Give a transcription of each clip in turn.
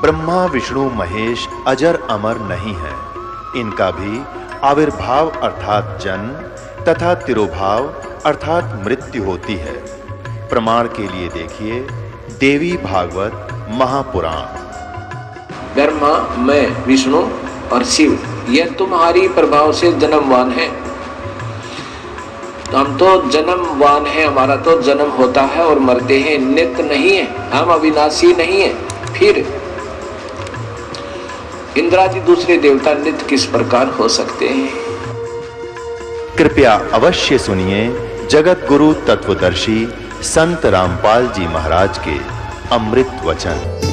ब्रह्मा विष्णु महेश अजर अमर नहीं है। इनका भी आविर्भाव अर्थात जन्म तथा तिरोभाव अर्थात मृत्यु होती है। प्रमाण के लिए देखिए देवी भागवत महापुराण। ब्रह्मा, मैं, विष्णु और शिव, यह तुम्हारी प्रभाव से जन्मवान है। तो हम तो जन्मवान है, हमारा तो जन्म होता है और मरते हैं, नित्य नहीं है, हम अविनाशी नहीं है। फिर इंद्रादि दूसरे देवता नित्य किस प्रकार हो सकते हैं? कृपया अवश्य सुनिए जगत गुरु तत्वदर्शी संत रामपाल जी महाराज के अमृत वचन।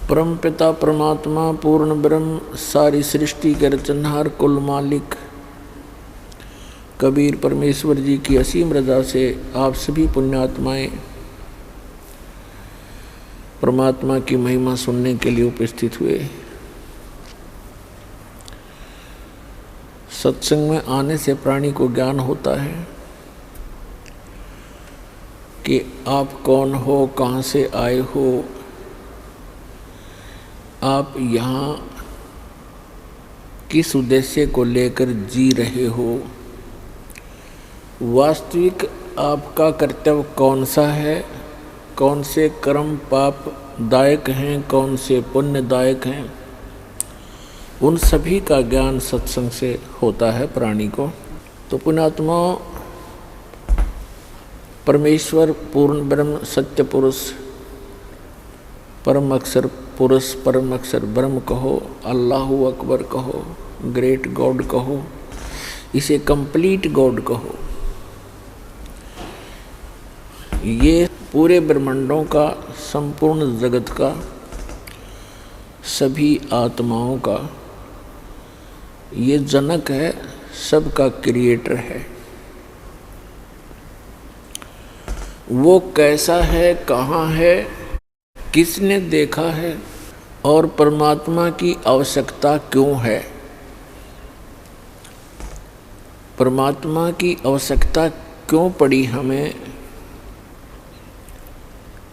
परम पिता परमात्मा पूर्ण ब्रह्म सारी सृष्टि के रचनहार कुल मालिक कबीर परमेश्वर जी की असीम रजा से आप सभी पुण्यात्माएं परमात्मा की महिमा सुनने के लिए उपस्थित हुए। सत्संग में आने से प्राणी को ज्ञान होता है कि आप कौन हो, कहाँ से आए हो, आप यहाँ किस उद्देश्य को लेकर जी रहे हो, वास्तविक आपका कर्तव्य कौन सा है, कौन से कर्म पाप दायक हैं, कौन से पुण्यदायक हैं, उन सभी का ज्ञान सत्संग से होता है प्राणी को। तो पुण्यात्मा परमेश्वर पूर्ण ब्रह्म सत्य पुरुष परम अक्षर पुरुष परम अक्षर ब्रह्म कहो, अल्लाहु अकबर कहो, ग्रेट गॉड कहो, इसे कंप्लीट गॉड कहो, ये पूरे ब्रह्मांडों का, संपूर्ण जगत का, सभी आत्माओं का ये जनक है, सबका क्रिएटर है। वो कैसा है, कहाँ है, किसने देखा है और परमात्मा की आवश्यकता क्यों है, परमात्मा की आवश्यकता क्यों पड़ी हमें,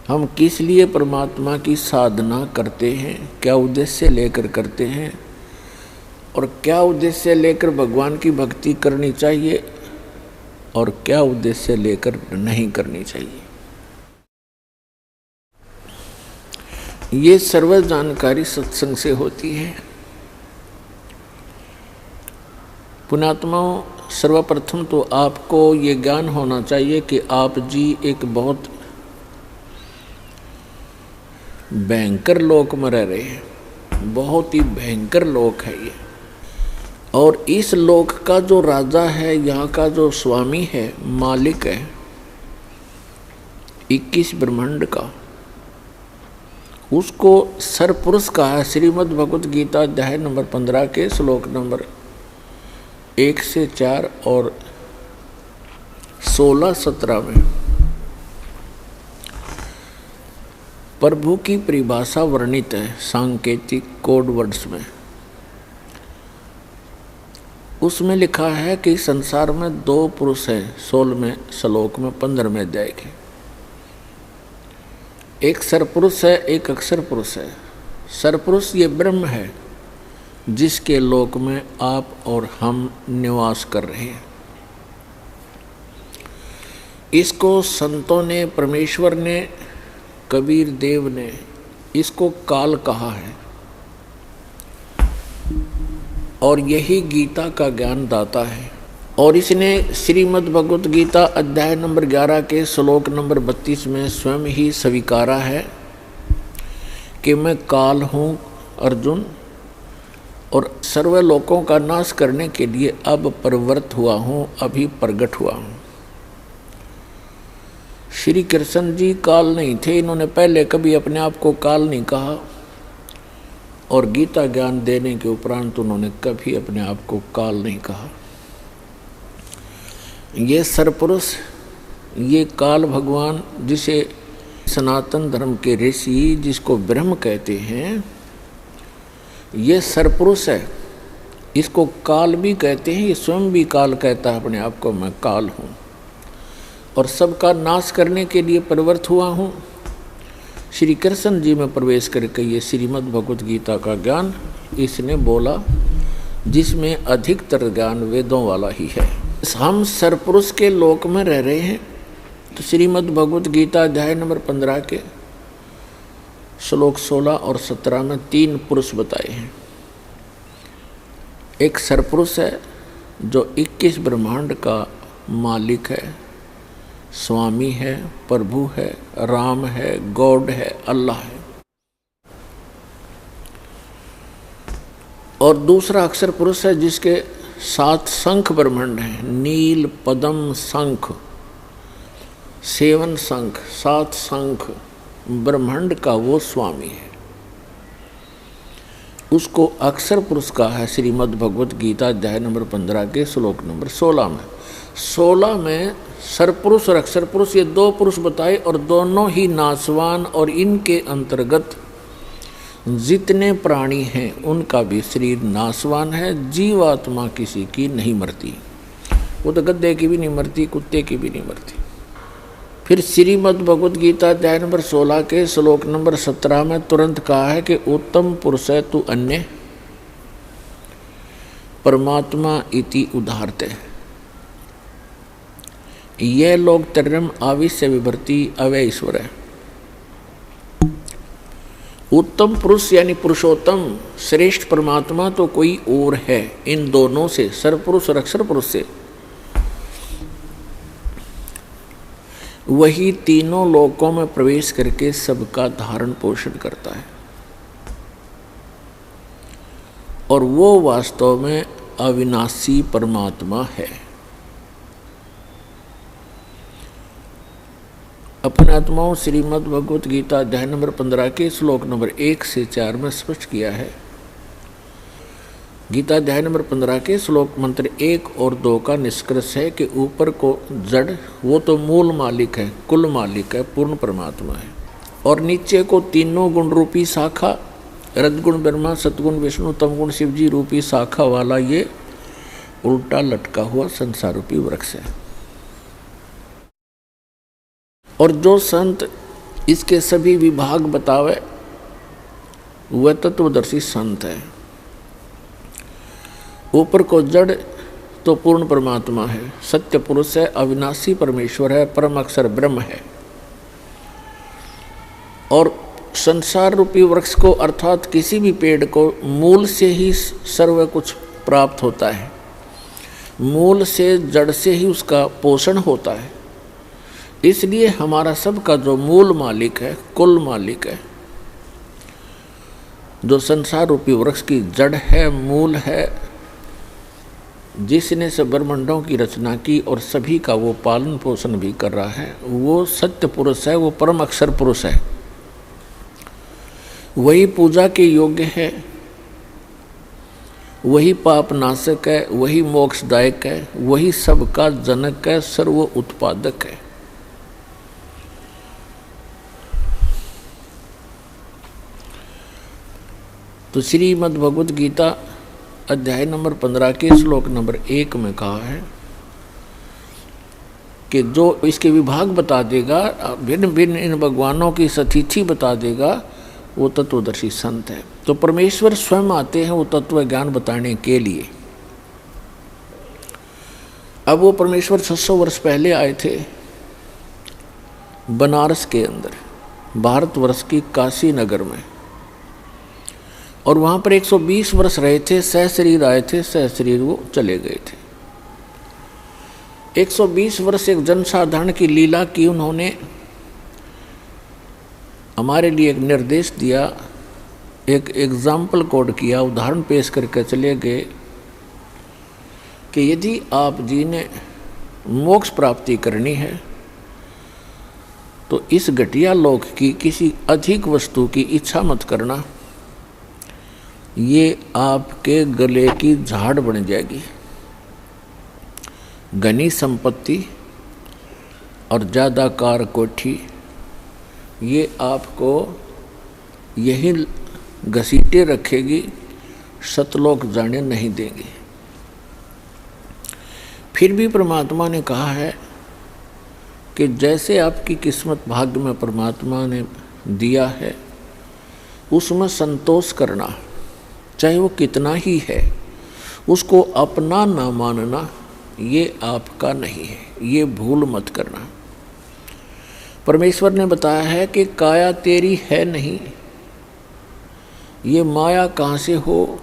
हम किस लिए परमात्मा की साधना करते हैं, क्या उद्देश्य लेकर करते हैं और क्या उद्देश्य लेकर भगवान की भक्ति करनी चाहिए और क्या उद्देश्य लेकर नहीं करनी चाहिए। ये सर्व जानकारी सत्संग से होती है। पुण्यात्माओं, सर्वप्रथम तो आपको ये ज्ञान होना चाहिए कि आप जी एक बहुत भयंकर लोक में रह रहे हैं, बहुत ही भयंकर लोक है ये। और इस लोक का जो राजा है, यहाँ का जो स्वामी है, मालिक है 21 ब्रह्मांड का, उसको सरपुरुष कहा है। श्रीमद् भगवत गीता अध्याय नंबर 15 के श्लोक नंबर 1 से 4 और 16-17 में प्रभु की परिभाषा वर्णित है सांकेतिक कोड वर्ड्स में। उसमें लिखा है कि संसार में 2 पुरुष हैं, 16वें श्लोक में 15वें अध्याय के। एक सरपुरुष है, एक अक्षर पुरुष है। सरपुरुष ये ब्रह्म है जिसके लोक में आप और हम निवास कर रहे हैं। इसको संतों ने, परमेश्वर ने, कबीर देव ने इसको काल कहा है। और यही गीता का ज्ञान दाता है। और इसने श्रीमद् भगवत गीता अध्याय नंबर 11 के श्लोक नंबर 32 में स्वयं ही स्वीकारा है कि मैं काल हूँ अर्जुन, और सर्व लोकों का नाश करने के लिए अब प्रवृत्त हुआ हूँ, अभी प्रकट हुआ हूँ। श्री कृष्ण जी काल नहीं थे, इन्होंने पहले कभी अपने आप को काल नहीं कहा, और गीता ज्ञान देने के उपरांत उन्होंने कभी अपने आप को काल नहीं कहा। ये सरपुरुष, ये काल भगवान, जिसे सनातन धर्म के ऋषि जिसको ब्रह्म कहते हैं, ये सरपुरुष है। इसको काल भी कहते हैं, ये स्वयं भी काल कहता है अपने आप को, मैं काल हूँ और सबका नाश करने के लिए प्रवृत्त हुआ हूँ। श्री कृष्ण जी में प्रवेश करके ये श्रीमद् भगवत गीता का ज्ञान इसने बोला, जिसमें अधिकतर ज्ञान वेदों वाला ही है। हम सरपुरुष के लोक में रह रहे हैं। तो श्रीमद् भगवत गीता अध्याय नंबर 15 के श्लोक 16 और 17 में 3 पुरुष बताए हैं। एक सरपुरुष है जो 21 ब्रह्मांड का मालिक है, स्वामी है, प्रभु है, राम है, गॉड है, अल्लाह है। और दूसरा अक्षर पुरुष है जिसके 7 शंख ब्रह्मांड हैं, नील, पद्म, शंख, 7 शंख, 7 शंख ब्रह्मांड का वो स्वामी है। उसको अक्षर पुरुष का है श्रीमद् भगवत गीता अध्याय नंबर 15 के श्लोक नंबर 16 में। 16 में सरपुरुष और अक्षर पुरुष ये 2 पुरुष बताए, और दोनों ही नाशवान, और इनके अंतर्गत जितने प्राणी हैं उनका भी शरीर नाशवान है। जीवात्मा किसी की नहीं मरती, वो तो गद्दे की भी नहीं मरती, कुत्ते की भी नहीं मरती। फिर श्रीमद् भगवत गीता अध्याय नंबर 16 के श्लोक नंबर 17 में तुरंत कहा है कि उत्तम पुरुष है तू अन्य परमात्मा इति उदाहरते। ये लोग तरम आविश्य विभर्ति अवय ईश्वर है। उत्तम पुरुष यानी पुरुषोत्तम श्रेष्ठ परमात्मा तो कोई और है इन दोनों से, सरपुरुष और अक्षर पुरुष से। वही तीनों लोकों में प्रवेश करके सबका धारण पोषण करता है, और वो वास्तव में अविनाशी परमात्मा है। अपने आत्माओं श्रीमद् भगवत गीता अध्याय नंबर 15 के श्लोक नंबर 1 से 4 में स्पष्ट किया है। गीता अध्याय नंबर 15 के श्लोक मंत्र 1 और 2 का निष्कर्ष है कि ऊपर को जड़ वो तो मूल मालिक है, कुल मालिक है, पूर्ण परमात्मा है, और नीचे को तीनों गुण रूपी शाखा, रजगुण ब्रह्मा, सतगुण विष्णु, तमगुण शिव जी रूपी शाखा वाला ये उल्टा लटका हुआ संसार रूपी वृक्ष है। और जो संत इसके सभी विभाग बतावे वह तत्वदर्शी संत है। ऊपर को जड़ तो पूर्ण परमात्मा है, सत्य पुरुष है, अविनाशी परमेश्वर है, परम अक्षर ब्रह्म है। और संसार रूपी वृक्ष को अर्थात किसी भी पेड़ को मूल से ही सर्व कुछ प्राप्त होता है, मूल से जड़ से ही उसका पोषण होता है। इसलिए हमारा सबका जो मूल मालिक है, कुल मालिक है, जो संसार रूपी वृक्ष की जड़ है, मूल है, जिसने सब ब्रह्मांडों की रचना की और सभी का वो पालन पोषण भी कर रहा है, वो सत्य पुरुष है, वो परम अक्षर पुरुष है। वही पूजा के योग्य है, वही पाप नाशक है, वही मोक्षदायक है, वही सबका जनक है, सर्व उत्पादक है। तो श्रीमद् भगवत गीता अध्याय नंबर 15 के श्लोक नंबर 1 में कहा है कि जो इसके विभाग बता देगा, भिन्न भिन्न इन भगवानों की सतिथि बता देगा, वो तत्वदर्शी संत है। तो परमेश्वर स्वयं आते हैं वो तत्व ज्ञान बताने के लिए। अब वो परमेश्वर 600 वर्ष पहले आए थे बनारस के अंदर, भारतवर्ष की काशी नगर में। और वहाँ पर 120 वर्ष रहे थे, सहशरीर आए थे, सहशरीर वो चले गए थे। 120 वर्ष एक जनसाधारण की लीला की उन्होंने, हमारे लिए एक निर्देश दिया, एक एग्जाम्पल कोड किया, उदाहरण पेश करके चले गए कि यदि आप जी ने मोक्ष प्राप्ति करनी है तो इस घटिया लोक की किसी अधिक वस्तु की इच्छा मत करना, ये आपके गले की झाड़ बन जाएगी। घनी संपत्ति और ज़्यादा कार कोठी ये आपको यही घसीटे रखेगी, सतलोक जाने नहीं देंगे। फिर भी परमात्मा ने कहा है कि जैसे आपकी किस्मत भाग्य में परमात्मा ने दिया है उसमें संतोष करना, चाहे वो कितना ही है, उसको अपना ना मानना, ये आपका नहीं है, ये भूल मत करना। परमेश्वर ने बताया है कि काया तेरी है नहीं, ये माया कहाँ से हो,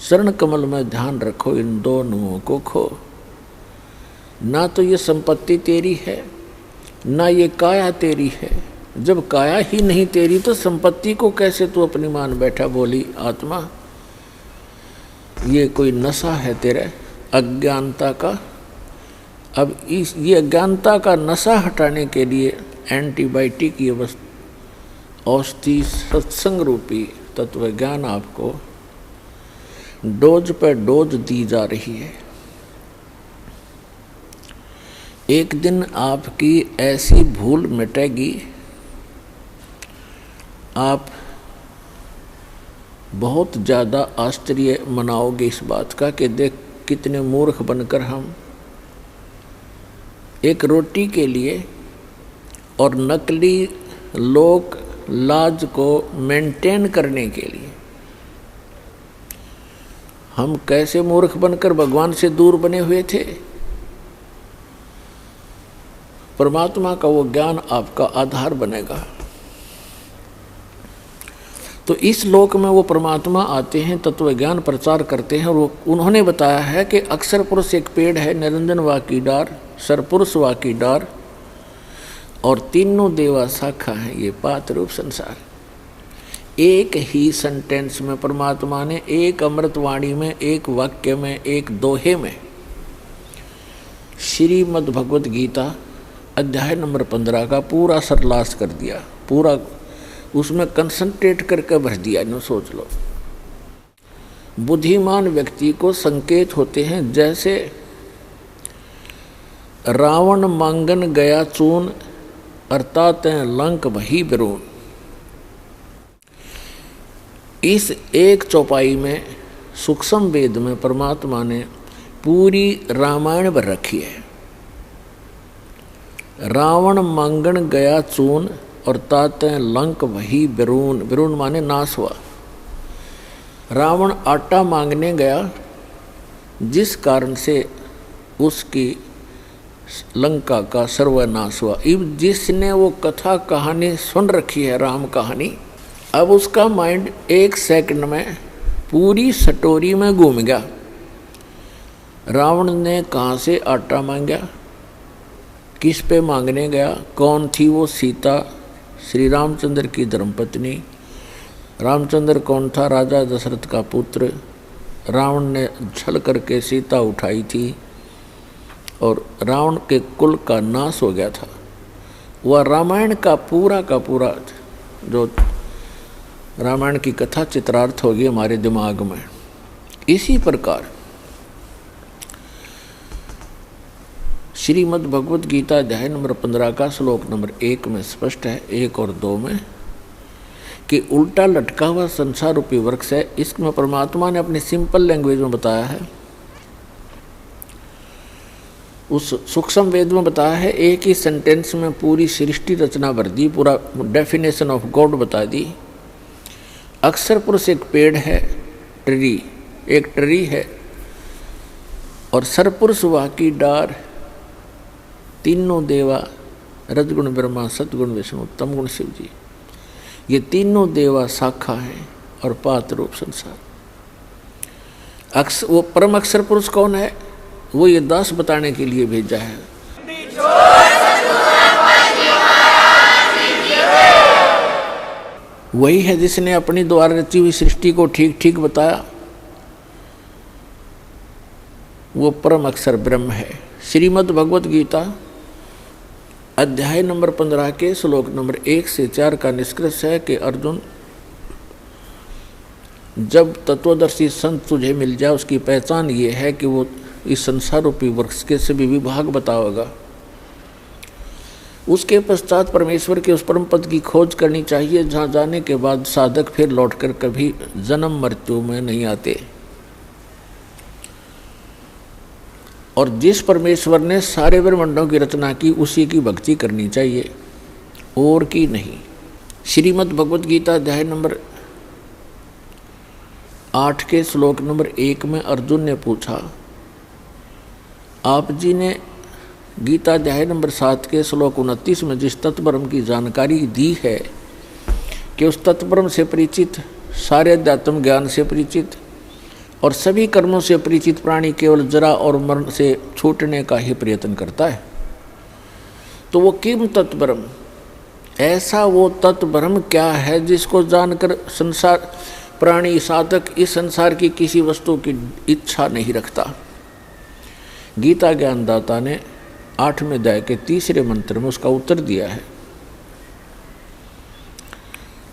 शरण कमल में ध्यान रखो, इन दोनों को खो। ना तो ये संपत्ति तेरी है, ना ये काया तेरी है। जब काया ही नहीं तेरी तो संपत्ति को कैसे तू अपनी मान बैठा। बोली आत्मा, ये कोई नशा है तेरे अज्ञानता का। अब ये अज्ञानता का नशा हटाने के लिए एंटीबायोटिक ये औषधि सत्संग रूपी तत्व ज्ञान आपको डोज पर डोज दी जा रही है। एक दिन आपकी ऐसी भूल मिटेगी, आप बहुत ज़्यादा आश्चर्य मनाओगे इस बात का कि देख कितने मूर्ख बनकर हम एक रोटी के लिए और नकली लोक लाज को मेंटेन करने के लिए हम कैसे मूर्ख बनकर भगवान से दूर बने हुए थे। परमात्मा का वो ज्ञान आपका आधार बनेगा। तो इस लोक में वो परमात्मा आते हैं, तत्व ज्ञान प्रचार करते हैं। और उन्होंने बताया है कि अक्षर पुरुष एक पेड़ है, निरंजन वाकी डार, सरपुरुष वाकी डार और तीनों देवा शाखा हैं, ये पात रूप संसार। एक ही सेंटेंस में परमात्मा ने, एक अमृतवाणी में, एक वाक्य में, एक दोहे में श्रीमद् भगवत गीता अध्याय नंबर 15 का पूरा सरलास कर दिया, पूरा उसमें कंसंट्रेट करके भर दिया। नो सोच लो, बुद्धिमान व्यक्ति को संकेत होते हैं जैसे रावण मांगन गया चून, अर्थात लंक वही बिरून। इस एक चौपाई में सूक्ष्म वेद में परमात्मा ने पूरी रामायण भर रखी है। रावण मांगन गया चून और तात लंक वही बिरून, बिरून माने नाश हुआ। रावण आटा मांगने गया, जिस कारण से उसकी लंका का सर्वनाश हुआ। अब जिसने वो कथा कहानी सुन रखी है, राम कहानी, अब उसका माइंड एक सेकंड में पूरी स्टोरी में घूम गया। रावण ने कहाँ से आटा मांगा, किस पे मांगने गया, कौन थी वो सीता, श्री रामचंद्र की धर्मपत्नी। रामचंद्र कौन था, राजा दशरथ का पुत्र। रावण ने छल करके सीता उठाई थी और रावण के कुल का नाश हो गया था। वह रामायण का पूरा जो रामायण की कथा चित्रार्थ होगी हमारे दिमाग में। इसी प्रकार श्रीमद् भगवत गीता अध्याय नंबर 15 का श्लोक नंबर 1 में स्पष्ट है, 1 और 2 में, कि उल्टा लटका हुआ संसार रूपी वृक्ष है। इसमें परमात्मा ने अपनी सिंपल लैंग्वेज में बताया है, उस सूक्ष्म वेद में बताया है। एक ही सेंटेंस में पूरी सृष्टि रचना भर दी, पूरा डेफिनेशन ऑफ गॉड बता दी। अक्षर पुरुष एक पेड़ है, ट्री, एक ट्री है, और सरपुरुष वाकी डार, तीनों देवा, रजगुण ब्रह्मा, सतगुण विष्णु, तमगुण शिव जी, ये तीनों देवा शाखा हैं। और पात रूप संसार। वो परम अक्षर पुरुष कौन है? वो ये दास बताने के लिए भेजा है। वही है जिसने अपनी द्वारा रची हुई सृष्टि को ठीक ठीक बताया। वो परम अक्षर ब्रह्म है। श्रीमद् भगवत गीता अध्याय नंबर 15 के श्लोक नंबर 1 से 4 का निष्कर्ष है कि अर्जुन, जब तत्वदर्शी संत तुझे मिल जाए उसकी पहचान ये है कि वो इस संसार रूपी वृक्ष के सभी विभाग बताओगा। उसके पश्चात परमेश्वर के उस परम पद की खोज करनी चाहिए जहाँ जाने के बाद साधक फिर लौटकर कभी जन्म मृत्यु में नहीं आते। और जिस परमेश्वर ने सारे ब्रह्मांडों की रचना की उसी की भक्ति करनी चाहिए, और की नहीं। श्रीमद् भगवत गीता अध्याय नंबर 8 के श्लोक नंबर 1 में अर्जुन ने पूछा, आप जी ने गीता अध्याय नंबर 7 के श्लोक 29 में जिस तत्ब्रह्म की जानकारी दी है कि उस तत्ब्रह्म से परिचित, सारे अध्यात्म ज्ञान से परिचित और सभी कर्मों से परिचित प्राणी केवल जरा और मरण से छूटने का ही प्रयत्न करता है। तो वो किम तत्ब्रह्म, ऐसा वो तत्ब्रह्म क्या है जिसको जानकर संसार प्राणी साधक इस संसार की किसी वस्तु की इच्छा नहीं रखता। गीता ज्ञानदाता ने 8वें अध्याय के 3रे मंत्र में उसका उत्तर दिया है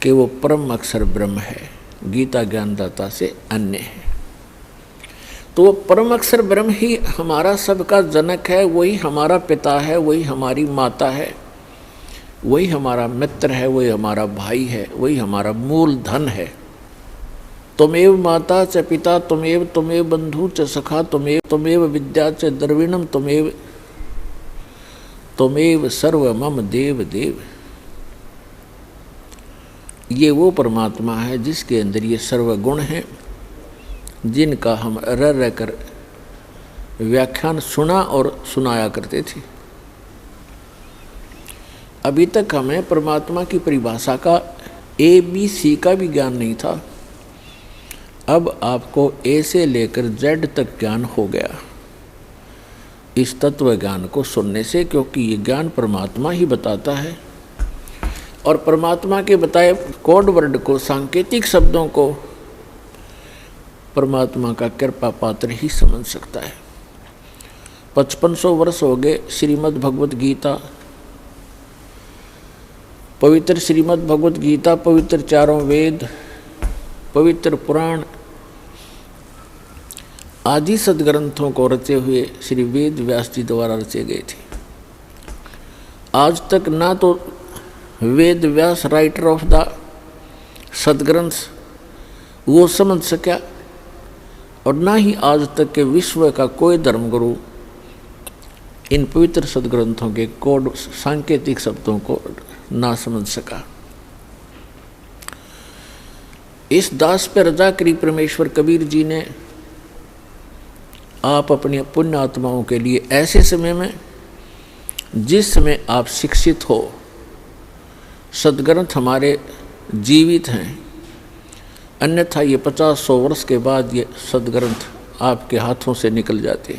कि वो परम अक्षर ब्रह्म है, गीता ज्ञानदाता से अन्य है। तो वो परम अक्षर ब्रह्म ही हमारा सबका जनक है, वही हमारा पिता है, वही हमारी माता है, वही हमारा मित्र है, वही हमारा भाई है, वही हमारा मूल धन है। त्वमेव माता च पिता त्वमेव बंधु च सखा त्वमेव विद्या च द्रविणम त्वमेव सर्व मम देव देव। ये वो परमात्मा है जिसके अंदर ये सर्वगुण हैं, जिनका हम रह कर व्याख्यान सुना और सुनाया करते थे। अभी तक हमें परमात्मा की परिभाषा का ABC का भी ज्ञान नहीं था। अब आपको A से लेकर Z तक ज्ञान हो गया इस तत्व ज्ञान को सुनने से, क्योंकि ये ज्ञान परमात्मा ही बताता है और परमात्मा के बताए कोड वर्ड को, सांकेतिक शब्दों को परमात्मा का कृपा पात्र ही समझ सकता है। 5500 वर्ष हो गए श्रीमद् भगवत गीता, पवित्र श्रीमद् भगवत गीता, पवित्र चारों वेद, पवित्र पुराण आदि सदग्रंथों को रचे हुए श्री वेद व्यास जी द्वारा रचे गए थे। आज तक ना तो Ved Vyas writer of the सदग्रंथ वो समझ सका और ना ही आज तक के विश्व का कोई धर्मगुरु इन पवित्र सदग्रंथों के कोड सांकेतिक शब्दों को ना समझ सका। इस दास पर रजा करी परमेश्वर कबीर जी ने आप अपनी पुण्य आत्माओं के लिए ऐसे समय में जिस समय आप शिक्षित हो, सदग्रंथ हमारे जीवित हैं, अन्यथा ये 50-100 वर्ष के बाद ये सदग्रंथ आपके हाथों से निकल जाते।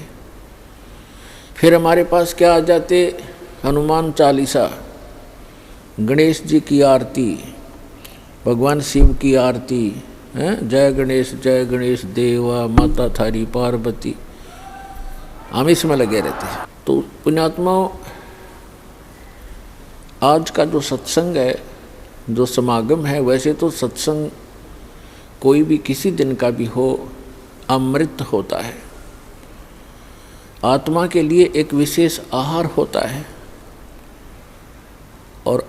फिर हमारे पास क्या आ जाते? हनुमान चालीसा, गणेश जी की आरती, भगवान शिव की आरती, जय गणेश देवा माता थारी पार्वती, हम इसमें लगे रहते हैं। तो पुण्यात्माओं, आज का जो सत्संग है, जो समागम है, वैसे तो सत्संग कोई भी किसी दिन का भी हो अमृत होता है, आत्मा के लिए एक विशेष आहार होता है और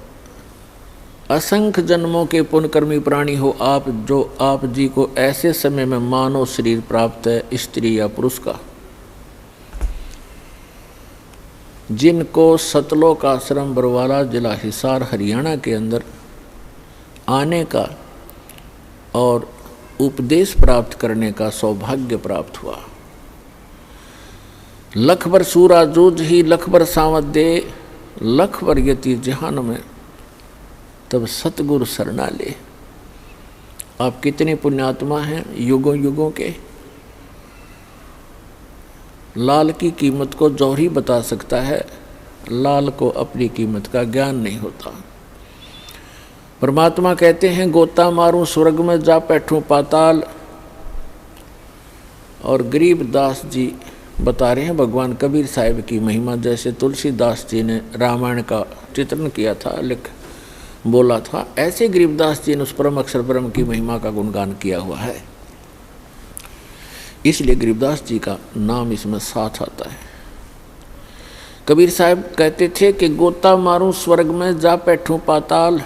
असंख्य जन्मों के पुण्यकर्मी प्राणी हो आप, जो आप जी को ऐसे समय में मानव शरीर प्राप्त है, स्त्री या पुरुष का, जिनको सतलोक आश्रम बरवाला जिला हिसार हरियाणा के अंदर आने का और उपदेश प्राप्त करने का सौभाग्य प्राप्त हुआ। लख बर सूरा जूझ ही लख बर सावत दे, लख बर यति जहान में तब सतगुरु शरणा ले। आप कितने पुण्यात्मा हैं युगों युगों के। लाल की कीमत को जौहरी बता सकता है, लाल को अपनी कीमत का ज्ञान नहीं होता। परमात्मा कहते हैं गोता मारूं स्वर्ग में जा बैठूं पाताल। और गरीबदास जी बता रहे हैं भगवान कबीर साहिब की महिमा, जैसे तुलसीदास जी ने रामायण का चित्रण किया था, बोला था, ऐसे गरीबदास जी ने उस परम अक्षर ब्रह्म की महिमा का गुणगान किया हुआ है। इसलिए गरीबदास जी का नाम इसमें साथ आता है। कबीर साहब कहते थे कि गोता मारूं स्वर्ग में जा बैठूं पाताल,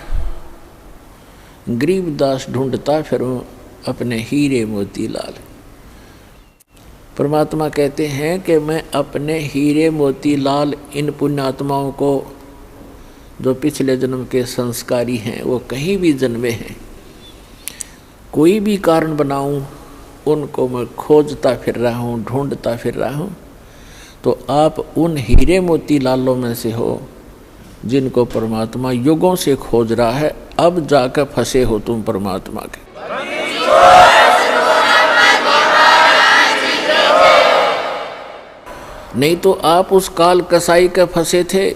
गरीबदास ढूंढता फिरूं अपने हीरे मोती लाल। परमात्मा कहते हैं कि मैं अपने हीरे मोती लाल इन पुण्यात्माओं को जो पिछले जन्म के संस्कारी हैं, वो कहीं भी जन्मे हैं, कोई भी कारण बनाऊं उनको मैं खोजता फिर रहा हूँ, ढूंढता फिर रहा हूँ। तो आप उन हीरे मोती लालों में से हो जिनको परमात्मा युगों से खोज रहा है। अब जाकर फंसे हो तुम परमात्मा के। नहीं तो आप उस काल कसाई के फंसे थे,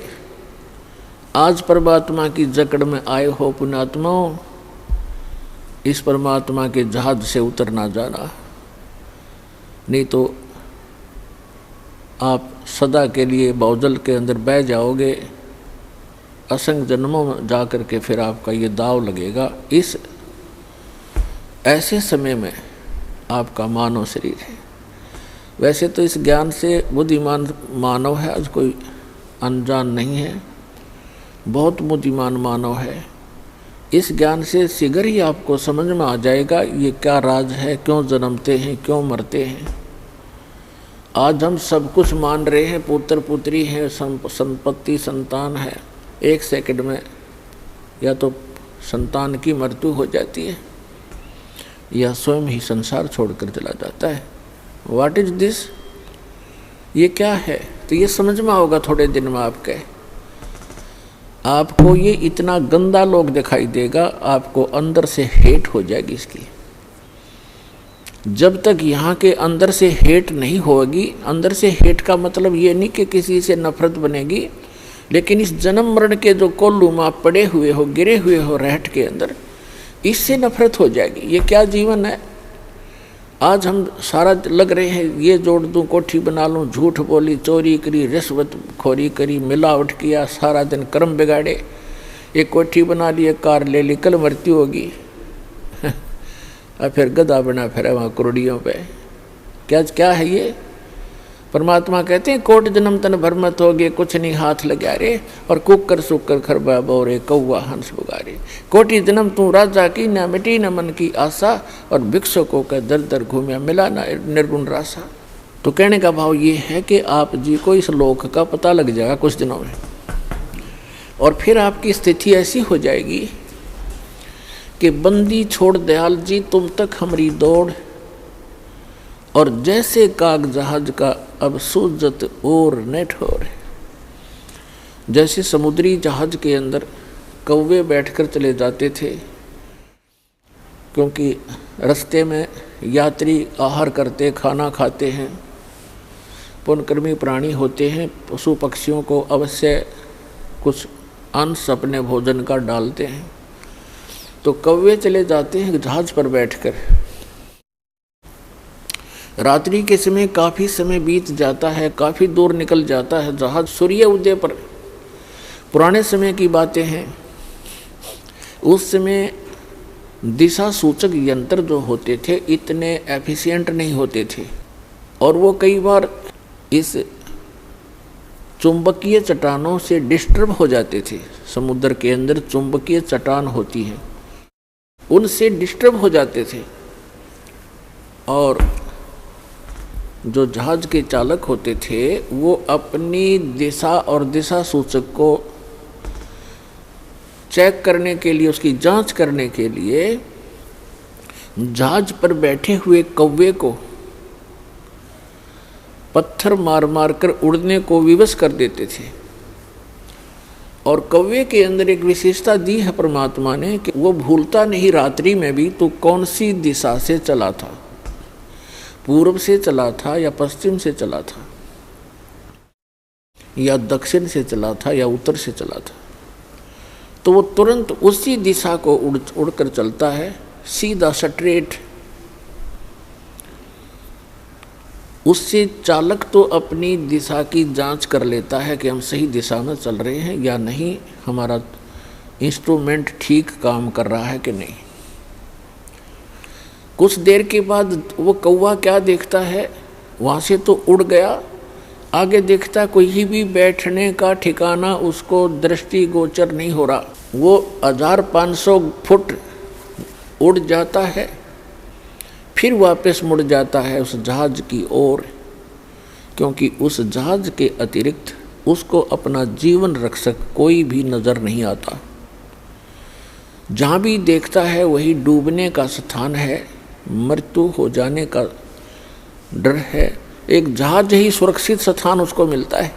आज परमात्मा की जकड़ में आए हो पुण्यात्माओं। इस परमात्मा के जहाज से उतरना जाना, नहीं तो आप सदा के लिए बाउजल के अंदर बह जाओगे। असंख्य जन्मों में जा कर के फिर आपका ये दाव लगेगा। इस ऐसे समय में आपका मानव शरीर है। वैसे तो इस ज्ञान से बुद्धिमान मानव है, आज कोई अनजान नहीं है, बहुत बुद्धिमान मानव है। इस ज्ञान से शीघ्र ही आपको समझ में आ जाएगा ये क्या राज है, क्यों जन्मते हैं, क्यों मरते हैं। आज हम सब कुछ मान रहे हैं, पुत्र पुत्री हैं, संपत्ति संतान है, एक सेकंड में या तो संतान की मृत्यु हो जाती है या स्वयं ही संसार छोड़कर चला जाता है। व्हाट इज दिस, ये क्या है? तो ये समझ में आओगा थोड़े दिन में आपको ये इतना गंदा लोग दिखाई देगा, आपको अंदर से हेट हो जाएगी इसकी। जब तक यहाँ के अंदर से हेट नहीं होगी, अंदर से हेट का मतलब ये नहीं कि किसी से नफरत बनेगी, लेकिन इस जन्म मरण के जो कोल्लू में आप पड़े हुए हो, गिरे हुए हो रहट के अंदर, इससे नफरत हो जाएगी। ये क्या जीवन है? आज हम सारा लग रहे हैं ये जोड़ दूं, कोठी बना लूं, झूठ बोली, चोरी करी, रिश्वत खोरी करी, मिलावट किया, सारा दिन कर्म बिगाड़े, एक कोठी बना ली, एक कार ले ली, कल मृत्यु होगी और फिर गधा बना फिर वहाँ करोड़ियों पे। क्या है ये? परमात्मा कहते हैं कोट जन्म तन भर मत होगे, कुछ नहीं हाथ लगा रे, और कुकर सुकर खरबा बोरे, कौवा हंस बुगारे। कोटि जन्म तू राजा की, न मिटी न मन की आशा, और भिक्षुकों का दर दर घूमिया, मिला न निर्गुण रासा। तो कहने का भाव ये है कि आप जी को इस लोक का पता लग जाएगा कुछ दिनों में, और फिर आपकी स्थिति ऐसी हो जाएगी कि बंदी छोड़ दयाल जी तुम तक हमारी दौड़, और जैसे काग जहाज का अब सूजत और नेट हो रहे। जैसे समुद्री जहाज के अंदर कौवे बैठकर चले जाते थे, क्योंकि रास्ते में यात्री आहार करते, खाना खाते हैं, पुण्यकर्मी प्राणी होते हैं, पशु पक्षियों को अवश्य कुछ अंश अपने भोजन का डालते हैं। तो कौवे चले जाते हैं जहाज पर बैठकर। रात्रि के समय काफ़ी समय बीत जाता है, काफ़ी दूर निकल जाता है जहाज, सूर्य उदय पर। पुराने समय की बातें हैं, उस समय दिशा सूचक यंत्र जो होते थे इतने एफिशिएंट नहीं होते थे, और वो कई बार इस चुंबकीय चट्टानों से डिस्टर्ब हो जाते थे। समुद्र के अंदर चुंबकीय चट्टान होती है, उनसे डिस्टर्ब हो जाते थे, और जो जहाज के चालक होते थे वो अपनी दिशा और दिशा सूचक को चेक करने के लिए, उसकी जांच करने के लिए जहाज पर बैठे हुए कौवे को पत्थर मार मार कर उड़ने को विवश कर देते थे। और कौवे के अंदर एक विशेषता दी है परमात्मा ने कि वो भूलता नहीं रात्रि में भी तो कौन सी दिशा से चला था, पूर्व से चला था या पश्चिम से चला था या दक्षिण से चला था या उत्तर से चला था, तो वो तुरंत उसी दिशा को उड़कर चलता है, सीधा स्ट्रेट। उससे चालक तो अपनी दिशा की जांच कर लेता है कि हम सही दिशा में चल रहे हैं या नहीं, हमारा इंस्ट्रूमेंट ठीक काम कर रहा है कि नहीं। कुछ देर के बाद वो कौवा क्या देखता है, वहाँ से तो उड़ गया, आगे देखता कोई भी बैठने का ठिकाना उसको दृष्टिगोचर नहीं हो रहा। वो 1500 फुट उड़ जाता है, फिर वापस मुड़ जाता है उस जहाज की ओर, क्योंकि उस जहाज के अतिरिक्त उसको अपना जीवन रक्षक कोई भी नज़र नहीं आता। जहाँ भी देखता है वही डूबने का स्थान है, मृत्यु हो जाने का डर है। एक जहाज ही सुरक्षित स्थान उसको मिलता है।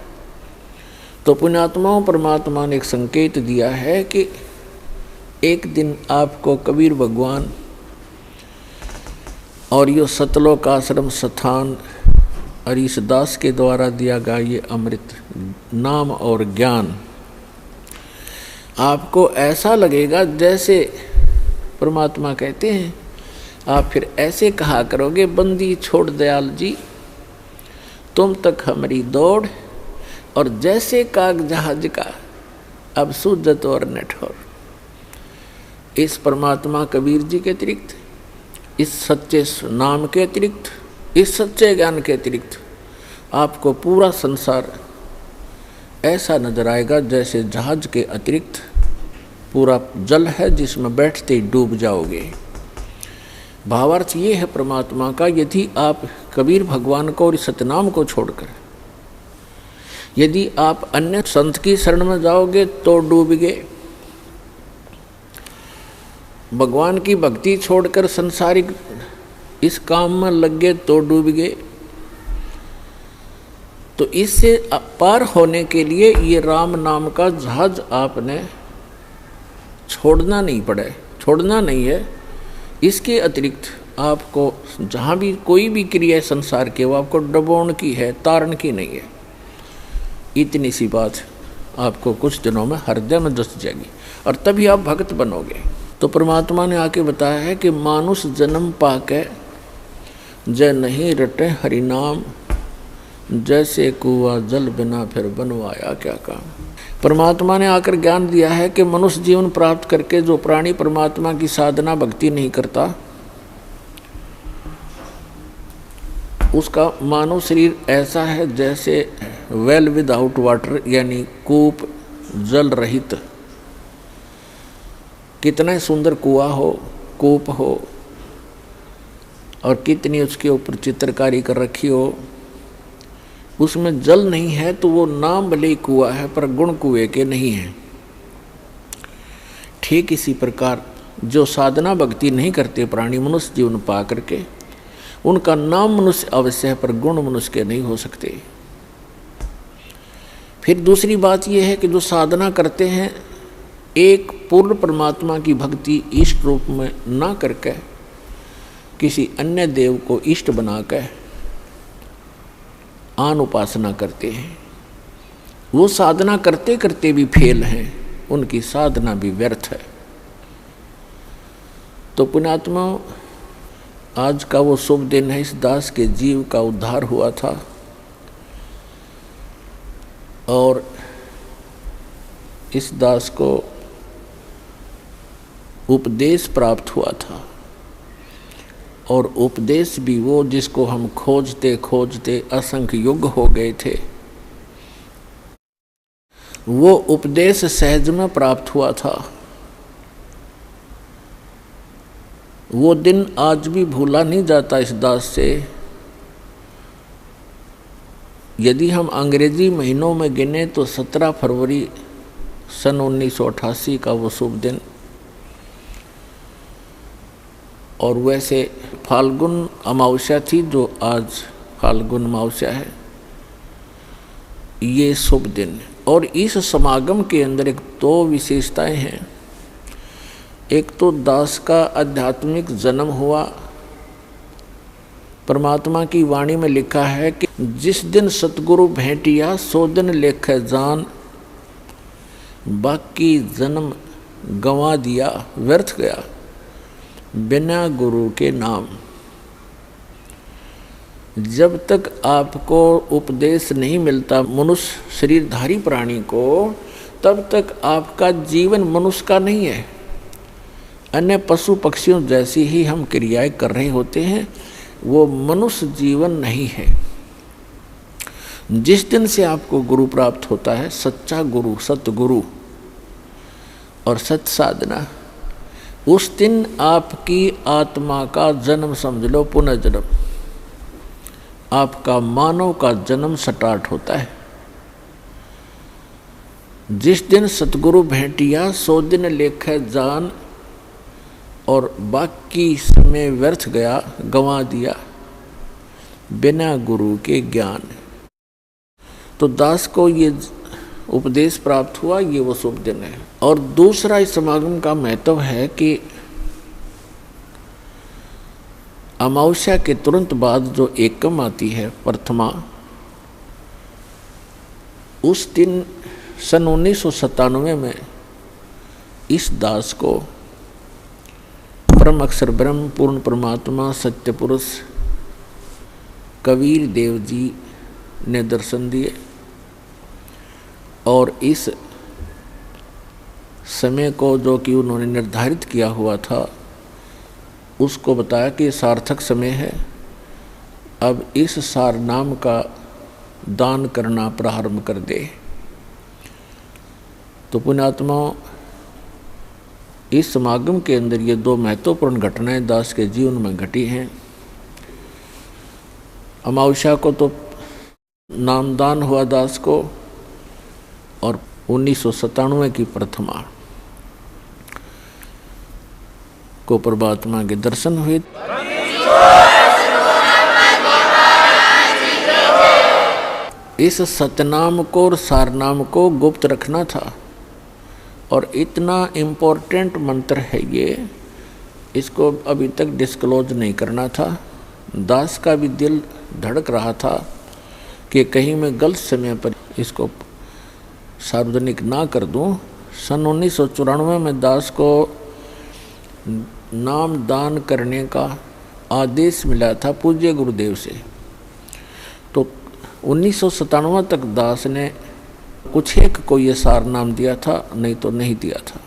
तो पुण्यात्माओं, परमात्मा ने एक संकेत दिया है कि एक दिन आपको कबीर भगवान और ये सतलोक आश्रम स्थान हरीशदास के द्वारा दिया गया ये अमृत नाम और ज्ञान आपको ऐसा लगेगा जैसे परमात्मा कहते हैं, आप फिर ऐसे कहा करोगे, बंदी छोड़ दयाल जी तुम तक हमारी दौड़, और जैसे काग जहाज का अब सूजत और नठौर। इस परमात्मा कबीर जी के अतिरिक्त, इस सच्चे नाम के अतिरिक्त, इस सच्चे ज्ञान के अतिरिक्त आपको पूरा संसार ऐसा नजर आएगा जैसे जहाज के अतिरिक्त पूरा जल है जिसमें बैठते ही डूब जाओगे। भावार्थ ये है परमात्मा का, यदि आप कबीर भगवान को और सतनाम को छोड़कर यदि आप अन्य संत की शरण में जाओगे तो डूब गए। भगवान की भक्ति छोड़कर संसारिक इस काम में लग गए तो डूब गए। तो इससे पार होने के लिए ये राम नाम का जहाज आपने छोड़ना नहीं पड़े, छोड़ना नहीं है। इसके अतिरिक्त आपको जहाँ भी कोई भी क्रिया है संसार के, वो आपको डुबोने की है, तारण की नहीं है। इतनी सी बात आपको कुछ दिनों में हृदय में दस जाएगी और तभी आप भक्त बनोगे। तो परमात्मा ने आके बताया है कि मानुष जन्म पाके जय नहीं रटे हरि नाम, जैसे कुआ जल बिना फिर बनवाया क्या काम। परमात्मा ने आकर ज्ञान दिया है कि मनुष्य जीवन प्राप्त करके जो प्राणी परमात्मा की साधना भक्ति नहीं करता, उसका मानव शरीर ऐसा है जैसे वेल विदाउट वाटर, यानी कूप जल रहित। कितना सुंदर कुआ हो, कूप हो, और कितनी उसके ऊपर चित्रकारी कर रखी हो, उसमें जल नहीं है तो वो नाम भले ही कुआ है पर गुण कुएं के नहीं है। ठीक इसी प्रकार जो साधना भक्ति नहीं करते प्राणी मनुष्य जीवन पा करके, उनका नाम मनुष्य अवश्य है पर गुण मनुष्य के नहीं हो सकते। फिर दूसरी बात यह है कि जो साधना करते हैं एक पूर्ण परमात्मा की भक्ति इष्ट रूप में ना करके किसी अन्य देव को इष्ट बनाकर आन उपासना करते हैं, वो साधना करते करते भी फेल हैं, उनकी साधना भी व्यर्थ है। तो पुण्यात्मा, आज का वो शुभ दिन है, इस दास के जीव का उद्धार हुआ था और इस दास को उपदेश प्राप्त हुआ था, और उपदेश भी वो जिसको हम खोजते खोजते असंख्य युग हो गए थे, वो उपदेश सहज में प्राप्त हुआ था। वो दिन आज भी भूला नहीं जाता इस दास से। यदि हम अंग्रेजी महीनों में गिने तो 17 फरवरी सन 1988 का वो शुभ दिन, और वैसे फाल्गुन अमावस्या थी जो आज फाल्गुन अमावस्या है, ये शुभ दिन। और इस समागम के अंदर एक दो विशेषताएं हैं। एक तो दास का आध्यात्मिक जन्म हुआ। परमात्मा की वाणी में लिखा है कि जिस दिन सतगुरु भेंटिया सो दिन लेखे जान, बाकी जन्म गंवा दिया व्यर्थ गया बिना गुरु के नाम। जब तक आपको उपदेश नहीं मिलता मनुष्य शरीरधारी प्राणी को, तब तक आपका जीवन मनुष्य का नहीं है। अन्य पशु पक्षियों जैसी ही हम क्रियाएं कर रहे होते हैं, वो मनुष्य जीवन नहीं है। जिस दिन से आपको गुरु प्राप्त होता है, सच्चा गुरु, सतगुरु और सत साधना, उस दिन आपकी आत्मा का जन्म समझ लो पुनर्जन्म, आपका मानव का जन्म स्टार्ट होता है। जिस दिन सतगुरु भेंटिया सो दिन लेखे जान, और बाकी समय व्यर्थ गया गंवा दिया बिना गुरु के ज्ञान। तो दास को ये उपदेश प्राप्त हुआ, ये वो शुभ दिन है। और दूसरा इस समागम का महत्व है कि अमावस्या के तुरंत बाद जो एकम आती है, प्रथमा, उस दिन सन 1997 में इस दास को परम अक्षर ब्रह्म पूर्ण परमात्मा सत्य पुरुष कबीर देव जी ने दर्शन दिए और इस समय को जो कि उन्होंने निर्धारित किया हुआ था उसको बताया कि सार्थक समय है, अब इस सार नाम का दान करना प्रारंभ कर दे। तो पुण्यात्माओं, इस समागम के अंदर ये दो महत्वपूर्ण घटनाएं दास के जीवन में घटी हैं। अमावस्या को तो नामदान हुआ दास को, और 1997 की प्रथमा को परमात्मा के दर्शन हुए। इस सतनाम को और सारनाम को गुप्त रखना था, और इतना इम्पोर्टेंट मंत्र है ये, इसको अभी तक डिस्क्लोज नहीं करना था। दास का भी दिल धड़क रहा था कि कहीं मैं गलत समय पर इसको सार्वजनिक ना कर दूं। सन 1994 में दास को नाम दान करने का आदेश मिला था पूज्य गुरुदेव से। तो 1997 तक दास ने कुछ एक को ये सार नाम दिया था, नहीं तो नहीं दिया था।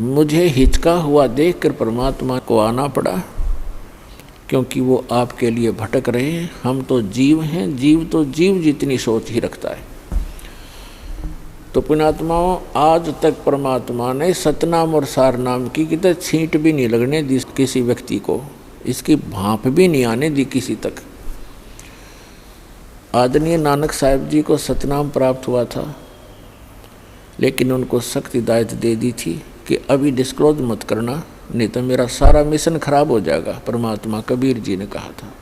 मुझे हिचका हुआ देखकर परमात्मा को आना पड़ा, क्योंकि वो आपके लिए भटक रहे हैं। हम तो जीव हैं, जीव तो जीव जितनी सोच ही रखता है। तो पुण्यात्माओं, आज तक परमात्मा ने सतनाम और सारनाम की कितने छींट भी नहीं लगने दी किसी व्यक्ति को, इसकी भाप भी नहीं आने दी किसी तक। आदरणीय नानक साहिब जी को सतनाम प्राप्त हुआ था, लेकिन उनको सख्त हिदायत दे दी थी कि अभी डिस्क्लोज मत करना, नहीं तो मेरा सारा मिशन खराब हो जाएगा, परमात्मा कबीर जी ने कहा था।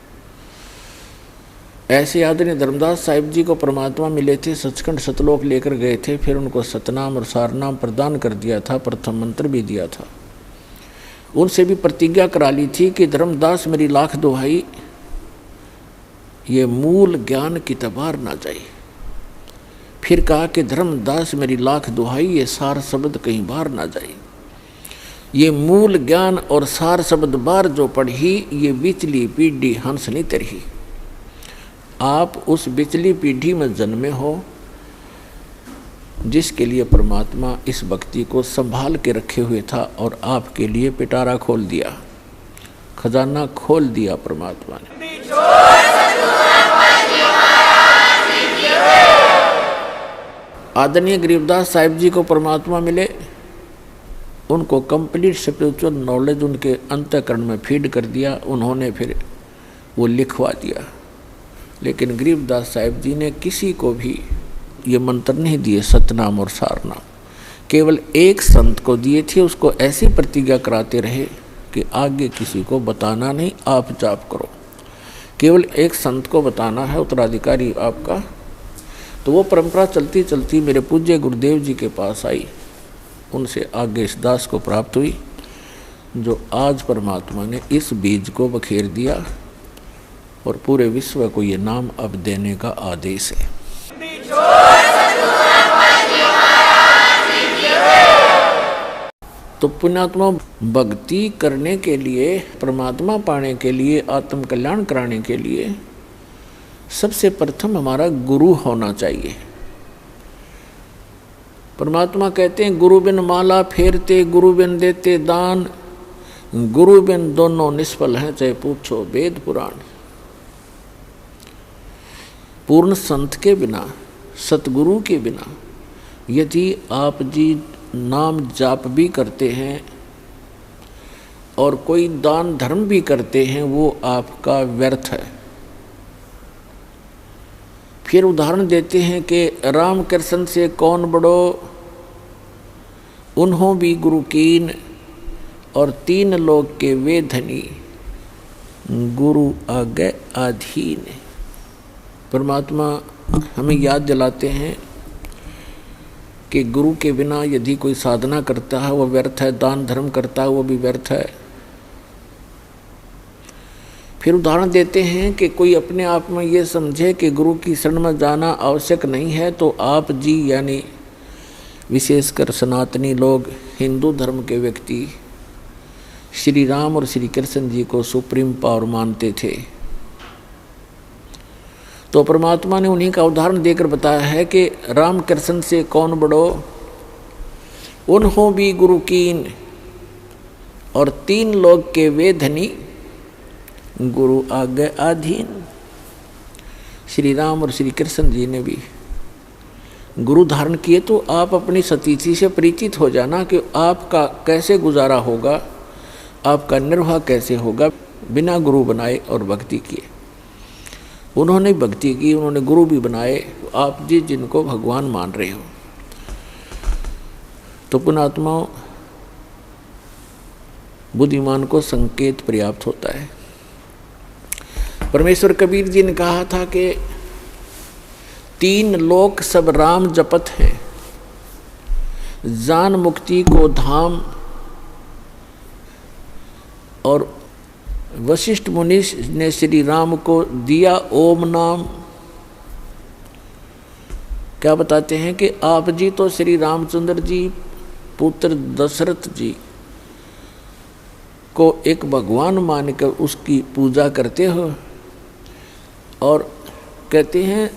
ऐसे आदरणीय धर्मदास साहिब जी को परमात्मा मिले थे, सचखंड सतलोक लेकर गए थे, फिर उनको सतनाम और सारनाम प्रदान कर दिया था, प्रथम मंत्र भी दिया था। उनसे भी प्रतिज्ञा करा ली थी कि धर्मदास मेरी लाख दुहाई, ये मूल ज्ञान की तबार ना जाए। फिर कहा कि धर्मदास मेरी लाख दुहाई, ये सार शब्द कहीं बाहर ना जाए। ये मूल ज्ञान और सार शब्द बार जो पढ़ी, ये बिचली पीढ़ी हंस नहीं तरही। आप उस बिचली पीढ़ी में जन्मे हो जिसके लिए परमात्मा इस भक्ति को संभाल के रखे हुए था, और आपके लिए पिटारा खोल दिया, खजाना खोल दिया परमात्मा ने। आदरणीय गरीबदास साहिब जी को परमात्मा मिले, उनको कंप्लीट स्पिरिचुअल नॉलेज उनके अंतःकरण में फीड कर दिया, उन्होंने फिर वो लिखवा दिया। लेकिन गरीबदास साहिब जी ने किसी को भी ये मंत्र नहीं दिए सतनाम और सारनाम, केवल एक संत को दिए थे। उसको ऐसी प्रतिज्ञा कराते रहे कि आगे किसी को बताना नहीं, आप जाप करो। केवल एक संत को बताना है, उत्तराधिकारी आपका तो वो परंपरा चलती चलती मेरे पूज्य गुरुदेव जी के पास आई, उनसे आगे इस दास को प्राप्त हुई, जो आज परमात्मा ने इस बीज को बखेर दिया और पूरे विश्व को ये नाम अब देने का आदेश है। तो पुण्यात्मा, भक्ति करने के लिए, परमात्मा पाने के लिए, आत्म कल्याण कराने के लिए सबसे प्रथम हमारा गुरु होना चाहिए। परमात्मा कहते हैं गुरु बिन माला फेरते, गुरु बिन देते दान, गुरु बिन दोनों निष्फल हैं, चाहे पूछो वेद पुराण। पूर्ण संत के बिना, सतगुरु के बिना यदि आप जी नाम जाप भी करते हैं और कोई दान धर्म भी करते हैं, वो आपका व्यर्थ है। फिर उदाहरण देते हैं कि राम कृष्ण से कौन बड़ो, उन्हों भी गुरु कीन, और 3 लोग के वे धनी, गुरु आगे अधीन। परमात्मा हमें याद दिलाते हैं कि गुरु के बिना यदि कोई साधना करता है वो व्यर्थ है, दान धर्म करता है वो भी व्यर्थ है। फिर उदाहरण देते हैं कि कोई अपने आप में ये समझे कि गुरु की शरण में जाना आवश्यक नहीं है, तो आप जी यानी विशेषकर सनातनी लोग, हिंदू धर्म के व्यक्ति श्री राम और श्री कृष्ण जी को सुप्रीम पावर मानते थे। तो परमात्मा ने उन्हीं का उदाहरण देकर बताया है कि राम कृष्ण से कौन बड़ो, उन्हों भी गुरु कीन, और 3 लोग के वे धनी, गुरु आगे अधीन। श्री राम और श्री कृष्ण जी ने भी गुरु धारण किए, तो आप अपनी सतीथि से परिचित हो जाना कि आपका कैसे गुजारा होगा, आपका निर्वाह कैसे होगा बिना गुरु बनाए और भक्ति किए। उन्होंने भक्ति की, उन्होंने गुरु भी बनाए, तो आप जी जिनको भगवान मान रहे हो। तो पुण्यात्माओं, बुद्धिमान को संकेत पर्याप्त होता है। परमेश्वर कबीर जी ने कहा था कि 3 लोक सब राम जपत हैं, जान मुक्ति को धाम, और वशिष्ठ मुनि ने श्री राम को दिया ओम नाम। क्या बताते हैं कि आप जी तो श्री रामचंद्र जी पुत्र दशरथ जी को एक भगवान मानकर उसकी पूजा करते हो, और कहते हैं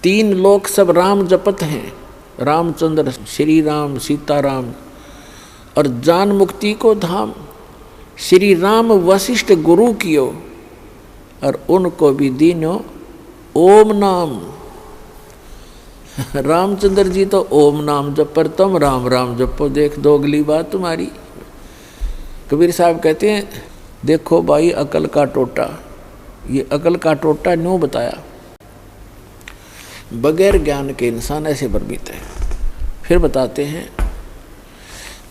3 लोक सब राम जपत हैं, रामचंद्र, श्री राम, सीताराम, और जान मुक्ति को धाम। श्री राम वशिष्ठ गुरु कियो, और उनको भी दीनो ओम नाम। रामचंद्र जी तो ओम नाम जप पर, तुम राम राम जपो, देख दो अगली बात तुम्हारी। कबीर साहब कहते हैं देखो भाई अकल का टोटा, ये अकल का टोटा न्यों बताया, बगैर ज्ञान के इंसान ऐसे भ्रमित है। फिर बताते हैं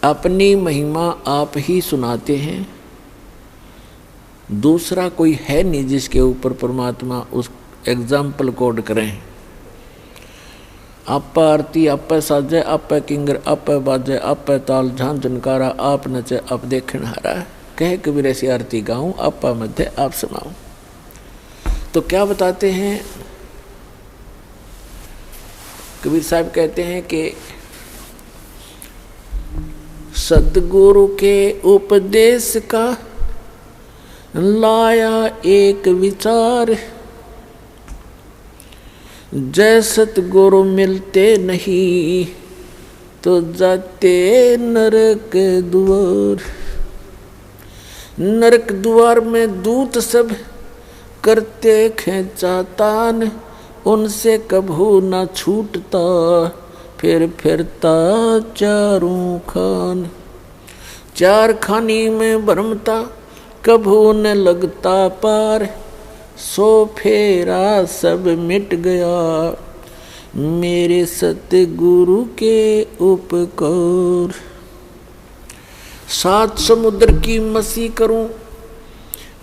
अपनी महिमा आप ही सुनाते हैं, दूसरा कोई है नहीं जिसके ऊपर परमात्मा उस एग्जाम्पल कोड करें। आप आरती, आप साजे, आप किंगर, आप बाजे, आप ताल झान झनकारा, आप नचे, आप देखन हारा, कहे कबीर ऐसी आरती गाऊं, आप मध्य आप सुनाऊं। तो क्या बताते हैं कबीर साहब, कहते हैं कि सद्गुरु के उपदेश का लाया एक विचार, जय सतगुरु मिलते नहीं तो जाते नरक द्वार। नरक द्वार में दूत सब करते खेचातान, उनसे कभू न छूटता फिर फिरता चारों खान। 4 खानी में भरमता कभू न लगता पार, सो फेरा सब मिट गया मेरे सतगुरु के उपकार। 7 समुद्र की मसी करूं,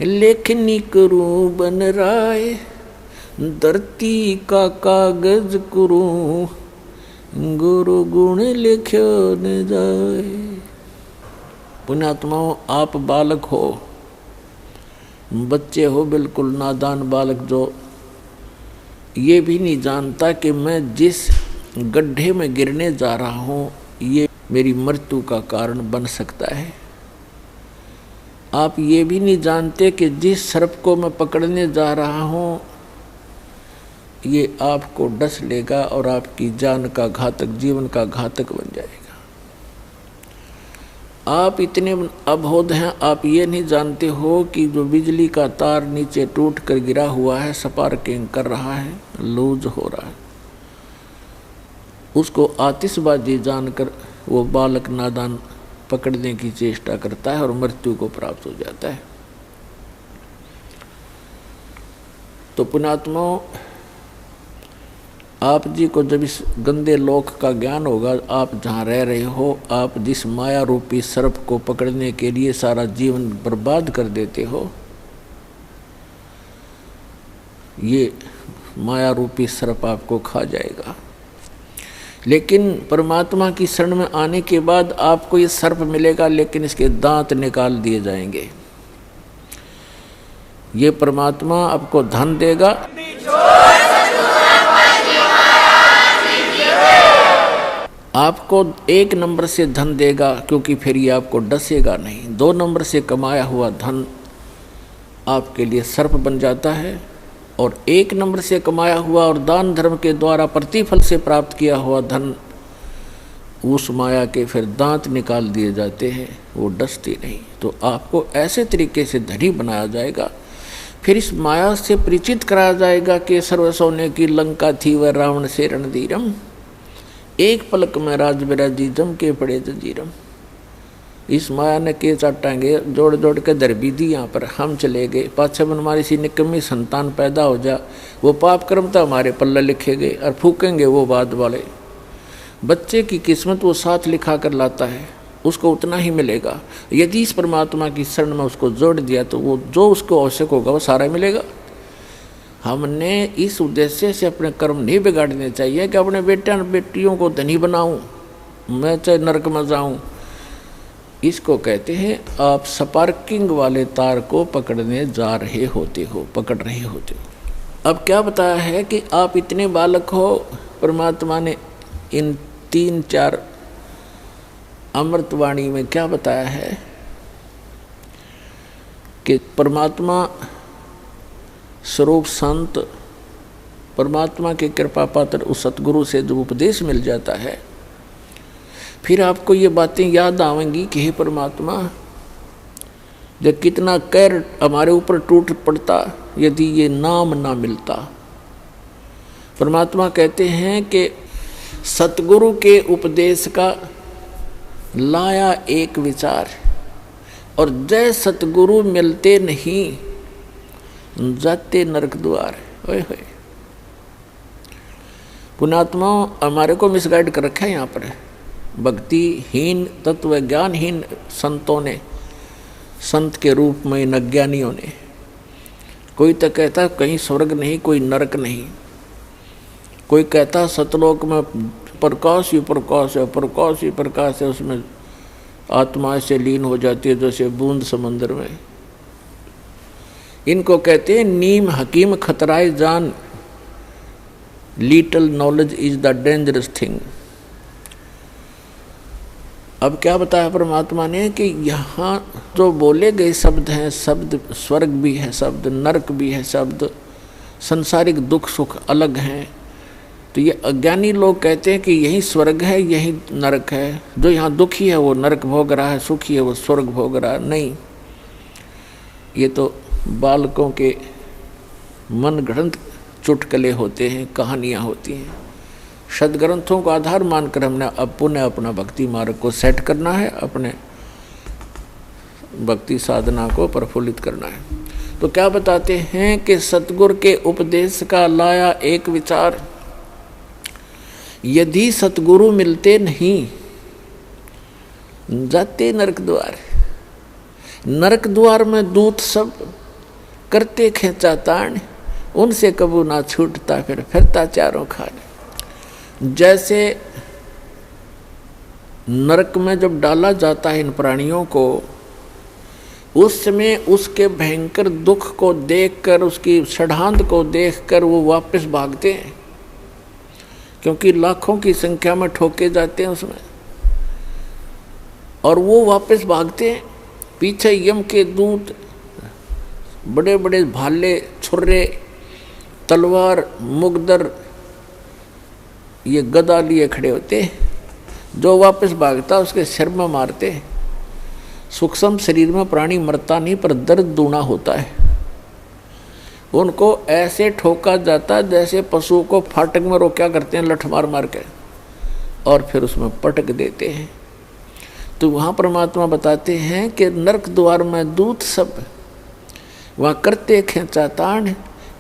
लेखनी करूं बन राय, धरती का कागज करूं, गुरु गुण लिख्यो न जाए। पुण्यात्माओं, आप बालक हो, बच्चे हो, बिल्कुल नादान बालक, जो ये भी नहीं जानता कि मैं जिस गड्ढे में गिरने जा रहा हूँ ये मेरी मृत्यु का कारण बन सकता है। आप ये भी नहीं जानते कि जिस सर्प को मैं पकड़ने जा रहा हूँ ये आपको डस लेगा और आपकी जान का घातक, जीवन का घातक बन जाएगा। आप इतने अबोध हैं, आप ये नहीं जानते हो कि जो बिजली का तार नीचे टूट कर गिरा हुआ है, स्पार्किंग कर रहा है, लूज हो रहा है, उसको आतिशबाजी जानकर वो बालक नादान पकड़ने की चेष्टा करता है और मृत्यु को प्राप्त हो जाता है। तो पुण्यात्माओं, आप जी को जब इस गंदे लोक का ज्ञान होगा, आप जहाँ रह रहे हो, आप जिस माया रूपी सर्प को पकड़ने के लिए सारा जीवन बर्बाद कर देते हो, ये माया रूपी सर्प आपको खा जाएगा। लेकिन परमात्मा की शरण में आने के बाद आपको ये सर्प मिलेगा, लेकिन इसके दांत निकाल दिए जाएंगे। ये परमात्मा आपको धन देगा, आपको 1 नंबर से धन देगा, क्योंकि फिर ये आपको डसेगा नहीं। 2 नंबर से कमाया हुआ धन आपके लिए सर्प बन जाता है, और 1 नंबर से कमाया हुआ और दान धर्म के द्वारा प्रतिफल से प्राप्त किया हुआ धन, उस माया के फिर दांत निकाल दिए जाते हैं, वो डसती नहीं। तो आपको ऐसे तरीके से धनी बनाया जाएगा, फिर इस माया से परिचित कराया जाएगा कि सर्व सोने की लंका थी वह रावण से रणधीरम, एक पलक में राज बिराजी जम के पड़े जंजीरम। इस माया ने के चाटांगे जोड़ जोड़ के दर भी दी, यहाँ पर हम चले गए, पाछे में हमारी सी निकम्मी संतान पैदा हो जा, वो पाप कर्म तो हमारे पल्ले लिखे गए और फूकेंगे वो बाद वाले। बच्चे की किस्मत वो साथ लिखा कर लाता है, उसको उतना ही मिलेगा। यदि इस परमात्मा की शरण में उसको जोड़ दिया तो वो जो उसको आवश्यक होगा वो सारा मिलेगा। हमने इस उद्देश्य से अपने कर्म नहीं बिगाड़ने चाहिए कि अपने बेटे और बेटियों को धनी बनाऊं, मैं चाहे नरक में जाऊं। इसको कहते हैं आप स्पार्किंग वाले तार को पकड़ने जा रहे होते हो, पकड़ रहे होते हो। अब क्या बताया है कि आप इतने बालक हो, परमात्मा ने इन 3-4 अमृतवाणी में क्या बताया है कि परमात्मा स्वरूप संत, परमात्मा के कृपा पात्र उस सतगुरु से जो उपदेश मिल जाता है, फिर आपको ये बातें याद आवेंगी कि हे परमात्मा, जब कितना कहर हमारे ऊपर टूट पड़ता यदि ये नाम ना मिलता। परमात्मा कहते हैं कि सतगुरु के उपदेश का लाया एक विचार, और जय सतगुरु मिलते नहीं जाते नरक द्वार। ओए होए, पुण्यात्माओं, हमारे को मिसगाइड कर रखा है यहाँ पर। भक्तिहीन तत्व ज्ञानहीन संतों ने, संत के रूप में इन अज्ञानियों ने, कोई तो कहता कहीं स्वर्ग नहीं, कोई नरक नहीं, कोई कहता सतलोक में प्रकाश ही प्रकाश है, प्रकाश ही प्रकाश है, उसमें आत्मा से लीन हो जाती है जैसे बूंद समंदर में। इनको कहते हैं नीम हकीम खतराए जान, little knowledge is the dangerous thing. अब क्या बताया परमात्मा ने कि यहाँ जो बोले गए शब्द हैं, शब्द स्वर्ग भी है, शब्द नरक भी है, शब्द संसारिक दुख सुख अलग हैं। तो ये अज्ञानी लोग कहते हैं कि यही स्वर्ग है, यही नरक है, जो यहाँ दुखी है वो नरक भोग रहा है, सुखी है वो स्वर्ग भोग रहा है। नहीं, ये तो बालकों के मन गढ़ंत चुटकले होते हैं, कहानियाँ होती हैं। सदग्रंथों को आधार मानकर हमने अब पुनः अपना भक्ति मार्ग को सेट करना है, अपने भक्ति साधना को प्रफुल्लित करना है। तो क्या बताते हैं कि सतगुरु के उपदेश का लाया एक विचार, यदि सतगुरु मिलते नहीं जाते नरक द्वार। नरक द्वार में दूत सब करते खेचातान, उनसे कबू ना छूटता, फिर फिरता चारों खान। जैसे नरक में जब डाला जाता है इन प्राणियों को, उस समय उसके भयंकर दुख को देखकर, उसकी षड्हांत को देखकर वो वापस भागते हैं, क्योंकि लाखों की संख्या में ठोके जाते हैं उसमें, और वो वापस भागते हैं। पीछे यम के दूत बड़े बड़े भाले, छुर्रे, तलवार, मुगदर, ये गदा लिए खड़े होते हैं। जो वापस भागता उसके सिर में मारते हैं। सूक्ष्म शरीर में प्राणी मरता नहीं, पर दर्द दूना होता है। उनको ऐसे ठोका जाता जैसे पशु को फाटक में रोका करते हैं, लठ मार मार के, और फिर उसमें पटक देते हैं। तो वहाँ परमात्मा बताते हैं कि नरक द्वार में दूत सब वहाँ करते खींचातान,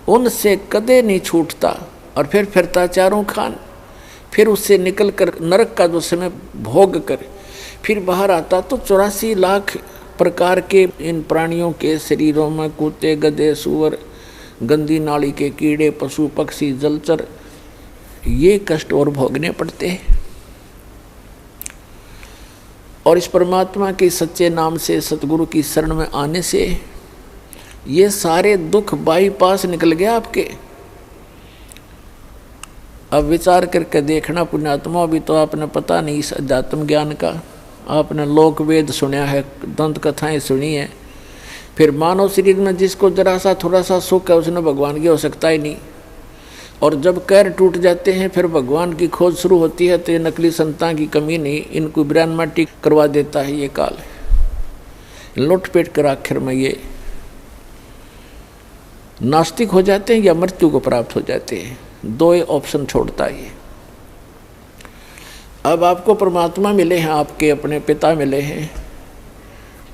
उनसे कदे नहीं छूटता, और फिर फिरता चारों खान। फिर उससे निकल कर नरक का जो समय भोग कर फिर बाहर आता तो 84 लाख प्रकार के इन प्राणियों के शरीरों में कुत्ते, गधे, सूअर, गंदी नाली के कीड़े, पशु पक्षी, जलचर, ये कष्ट और भोगने पड़ते हैं। और इस परमात्मा के सच्चे नाम से, सतगुरु की शरण में आने से ये सारे दुख बाईपास निकल गया आपके। अब विचार करके देखना पुण्यात्मा, अभी तो आपने पता नहीं इस अध्यात्म ज्ञान का, आपने लोक वेद सुना है, दंत कथाएं सुनी है, फिर मानव शरीर में जिसको जरा सा थोड़ा सा सुख है उसने भगवान की हो सकता ही नहीं। और जब कैर टूट जाते हैं फिर भगवान की खोज शुरू होती है, तो ये नकली संतान की कमी नहीं, इनको ब्रह्मांड करवा देता है ये काल। लुटपेट कर आखिर में ये नास्तिक हो जाते हैं या मृत्यु को प्राप्त हो जाते हैं। दो ऑप्शन छोड़ता है। अब आपको परमात्मा मिले हैं, आपके अपने पिता मिले हैं।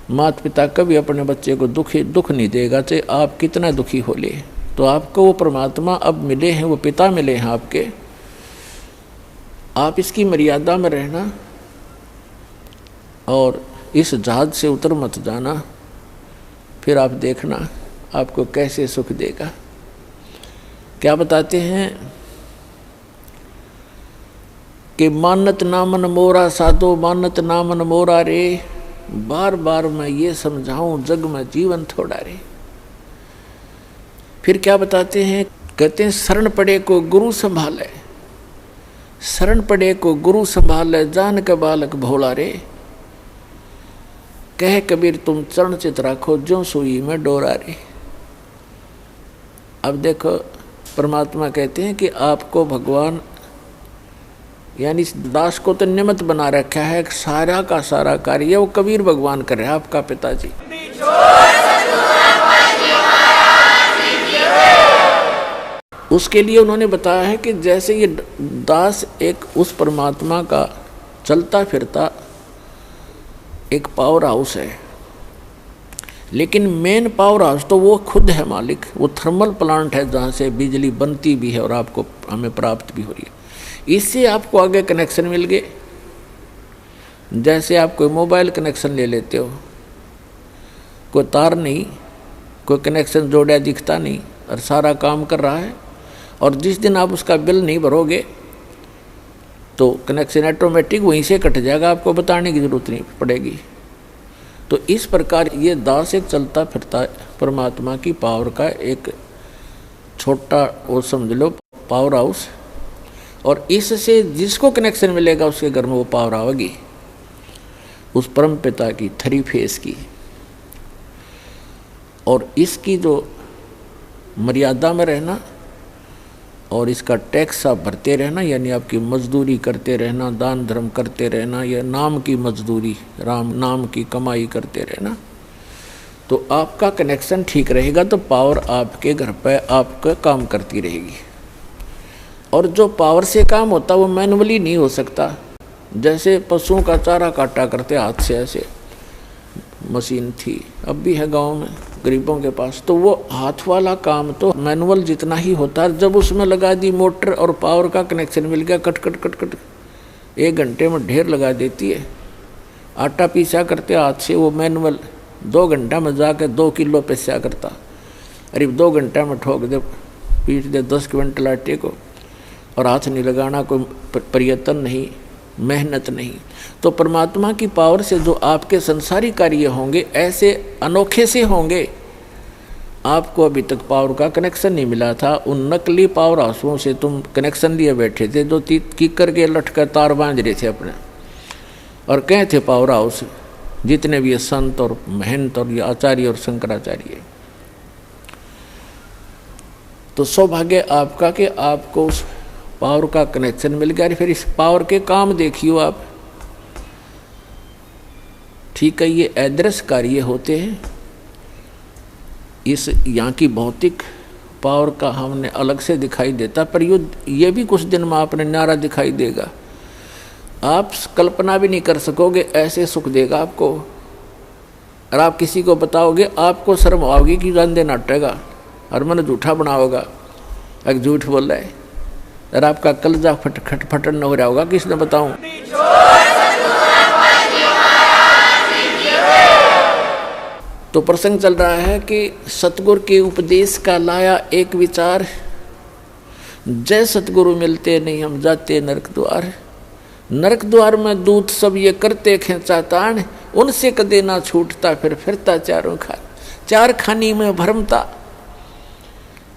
माता पिता कभी अपने बच्चे को दुख नहीं देगा, चाहे आप कितना दुखी हो ले। तो आपको वो परमात्मा अब मिले हैं, वो पिता मिले हैं आपके। आप इसकी मर्यादा में रहना और इस जहाज से उतर मत जाना, फिर आप देखना आपको कैसे सुख देगा। क्या बताते हैं कि मानत नामन मोरा साधो, मानत नामन मोरा रे, बार बार मैं ये समझाऊं जग में जीवन थोड़ा रे। फिर क्या बताते हैं, कहते हैं शरण पड़े को गुरु संभाले, शरण पड़े को गुरु संभाले, जान के बालक भोला रे। कह कबीर तुम चरण चित राखो, ज्यों सुई में डोरा रे। अब देखो परमात्मा कहते हैं कि आपको भगवान यानी दास को तो निमित्त बना रखा है, सारा का सारा कार्य वो कबीर भगवान कर रहे हैं, आपका पिताजी। उसके लिए उन्होंने बताया है कि जैसे ये दास एक उस परमात्मा का चलता फिरता एक पावर हाउस है, लेकिन मेन पावर हाउस तो वो खुद है मालिक। वो थर्मल प्लांट है जहाँ से बिजली बनती भी है और आपको हमें प्राप्त भी हो रही है। इससे आपको आगे कनेक्शन मिल गए। जैसे आप कोई मोबाइल कनेक्शन ले लेते हो, कोई तार नहीं, कोई कनेक्शन जोड़ा दिखता नहीं और सारा काम कर रहा है, और जिस दिन आप उसका बिल नहीं भरोगे तो कनेक्शन ऑटोमेटिक वहीं से कट जाएगा, आपको बताने की जरूरत नहीं पड़ेगी। तो इस प्रकार ये दास एक चलता फिरता परमात्मा की पावर का एक छोटा वो समझ लो पावर हाउस, और इससे जिसको कनेक्शन मिलेगा उसके घर में वो पावर आएगी, उस परम पिता की 3 फेस की। और इसकी जो मर्यादा में रहना और इसका टैक्स आप भरते रहना, यानी आपकी मजदूरी करते रहना, दान धर्म करते रहना, या नाम की मजदूरी, राम नाम की कमाई करते रहना, तो आपका कनेक्शन ठीक रहेगा, तो पावर आपके घर पे आपका काम करती रहेगी। और जो पावर से काम होता वो मैनुअली नहीं हो सकता। जैसे पशुओं का चारा काटा करते हाथ से, ऐसे मशीन थी, अब भी है गांव में गरीबों के पास, तो वो हाथ वाला काम तो मैनुअल जितना ही होता है। जब उसमें लगा दी मोटर और पावर का कनेक्शन मिल गया, कट कट कट कट 1 घंटे में ढेर लगा देती है। आटा पीसा करते हाथ से, वो मैनुअल 2 घंटा में जाकर 2 किलो पीसा करता, अरे 2 घंटा में ठोक दे पीट दे 10 क्विंटल आटे को, और हाथ नहीं लगाना, कोई प्रयत्न नहीं, मेहनत नहीं। तो परमात्मा की पावर से जो आपके संसारी कार्य होंगे ऐसे अनोखे से होंगे। आपको अभी तक पावर का कनेक्शन नहीं मिला था, उन नकली पावर हाउसों से तुम कनेक्शन लिए बैठे थे, जो कीकर के लटकर तार बांध रहे थे अपने, और कहे थे पावर हाउस जितने भी संत और महंत और ये आचार्य और शंकराचार्य। तो सौभाग्य आपका कि आपको उस पावर का कनेक्शन मिल गया। फिर इस पावर के काम देखियो आप। ठीक है, ये अदृश्य कार्य होते हैं। इस यहाँ की भौतिक पावर का हमने अलग से दिखाई देता, पर ये भी कुछ दिन में आपने न्यारा दिखाई देगा। आप कल्पना भी नहीं कर सकोगे, ऐसे सुख देगा आपको। और आप किसी को बताओगे, आपको शर्म आओगी कि जान देना हटेगा और मन झूठा बनाओगा, एक झूठ बोल रहा है, और आपका कलजा खटफटन न हो रहा होगा, किसने बताऊं। तो प्रसंग चल रहा है कि सतगुरु के उपदेश का लाया एक विचार, जय सतगुरु मिलते नहीं हम जाते नरक द्वार। नरक द्वार में दूत सब ये करते खेचा तान, उनसे कदे ना छूटता फिरता चारों खान। चार खानी में भरमता,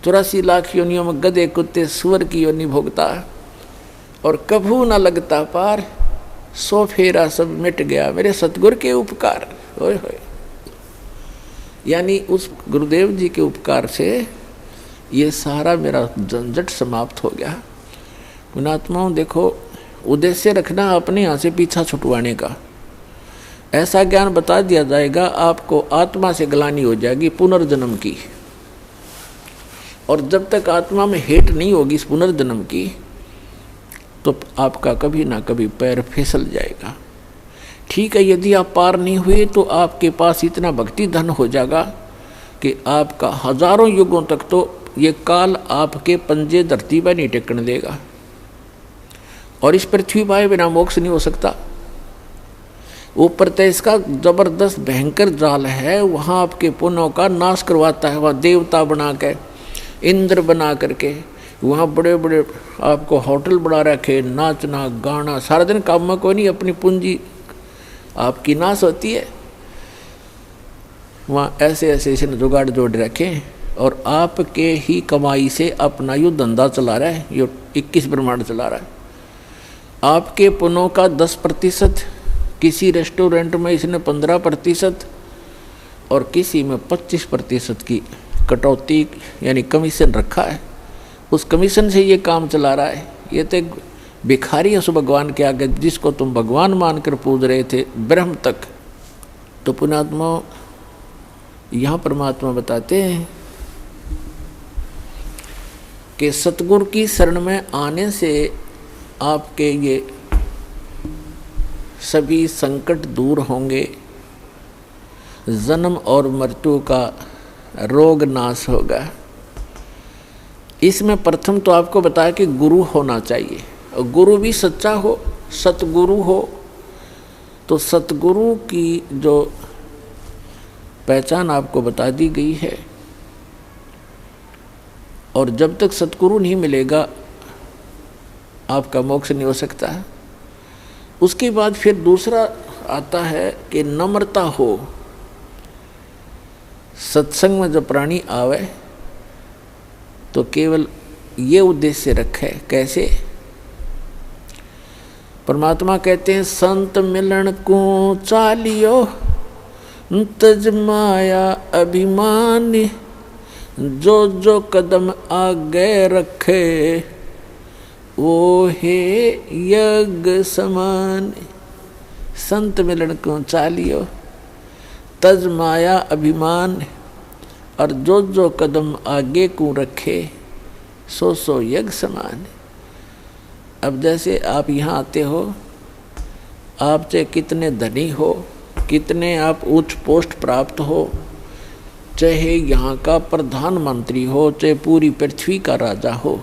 84 लाख योनियों में गधे कुत्ते सुअर की योनि भोगता, और कभू न लगता पार, 100 फेरा सब मिट गया मेरे सतगुरु के उपकार। होय होय, यानी उस गुरुदेव जी के उपकार से ये सारा मेरा झंझट समाप्त हो गया। गुणात्माओं देखो, उद्देश्य रखना अपने यहाँ से पीछा छुटवाने का। ऐसा ज्ञान बता दिया जाएगा, आपको आत्मा से ग्लानि हो जाएगी पुनर्जन्म की, और जब तक आत्मा में हेट नहीं होगी इस पुनर्जन्म की, तो आपका कभी ना कभी पैर फिसल जाएगा। ठीक है, यदि आप पार नहीं हुए तो आपके पास इतना भक्ति धन हो जाएगा कि आपका हजारों युगों तक तो ये काल आपके पंजे धरती पर नहीं टेकने देगा, और इस पृथ्वी पर बिना मोक्ष नहीं हो सकता। ऊपर तो इसका जबरदस्त भयंकर जाल है, वहाँ आपके पुण्यों का नाश करवाता है। वहाँ देवता बना के, इंद्र बना करके, वहाँ बड़े बड़े आपको होटल बना रखे, नाचना गाना सारा दिन, काम में कोई नहीं, अपनी पूंजी आपकी नाश होती है। वहाँ ऐसे ऐसे इसने जुगाड़ जोड़ रखे, और आपके ही कमाई से अपना यो धंधा चला रहा है, यो 21 ब्रह्मांड चला रहा है। आपके पुण्यों का 10%, किसी रेस्टोरेंट में इसने 15% और किसी में 25% की कटौती यानी कमीशन रखा है। उस कमीशन से ये काम चला रहा है। ये तो एक भिखारी है उस भगवान के आगे, जिसको तुम भगवान मानकर पूज रहे थे ब्रह्म तक। तो पुण्यात्मा यहाँ परमात्मा बताते हैं कि सतगुरु की शरण में आने से आपके ये सभी संकट दूर होंगे, जन्म और मृत्यु का रोग नाश होगा। इसमें प्रथम तो आपको बताया कि गुरु होना चाहिए, और गुरु भी सच्चा हो, सतगुरु हो। तो सतगुरु की जो पहचान आपको बता दी गई है, और जब तक सतगुरु नहीं मिलेगा आपका मोक्ष नहीं हो सकता है। उसके बाद फिर दूसरा आता है कि नम्रता हो। सत्संग में जब प्राणी आवे तो केवल ये उद्देश्य रखे। कैसे? परमात्मा कहते हैं, संत मिलन को चालियो तज माया अभिमान, जो जो कदम आगे रखे वो हे यज्ञ समान। संत मिलन को चालियो तज माया अभिमान, और जो जो कदम आगे को रखे सो सो यज्ञ समान। अब जैसे आप यहाँ आते हो, आप चाहे कितने धनी हो, कितने आप उच्च पोस्ट प्राप्त हो, चाहे यहाँ का प्रधानमंत्री हो, चाहे पूरी पृथ्वी का राजा हो,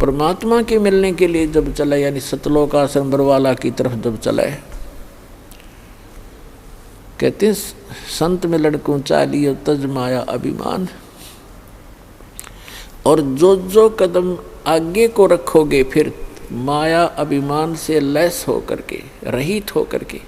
परमात्मा के मिलने के लिए जब चला, यानी सतलोक आश्रम बरवाला की तरफ जब चला है, कहते हैं संत मिलन को चालियो तज माया अभिमान। और जो जो कदम आगे को रखोगे फिर माया अभिमान से लैस होकर के, रहित होकर के,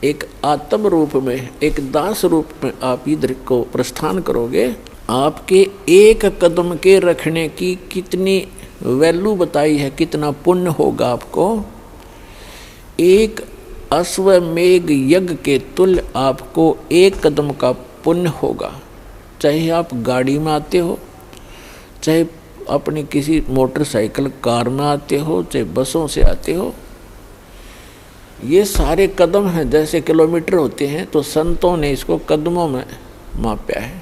एक आत्म रूप में, एक दास रूप में आप इधर को प्रस्थान करोगे। आपके एक कदम के रखने की कितनी वैल्यू बताई है, कितना पुण्य होगा आपको। एक अश्वमेघ यज्ञ के तुल्य आपको एक कदम का पुण्य होगा। चाहे आप गाड़ी में आते हो, चाहे अपनी किसी मोटरसाइकिल कार में आते हो, चाहे बसों से आते हो, ये सारे कदम हैं। जैसे किलोमीटर होते हैं तो संतों ने इसको कदमों में मापा है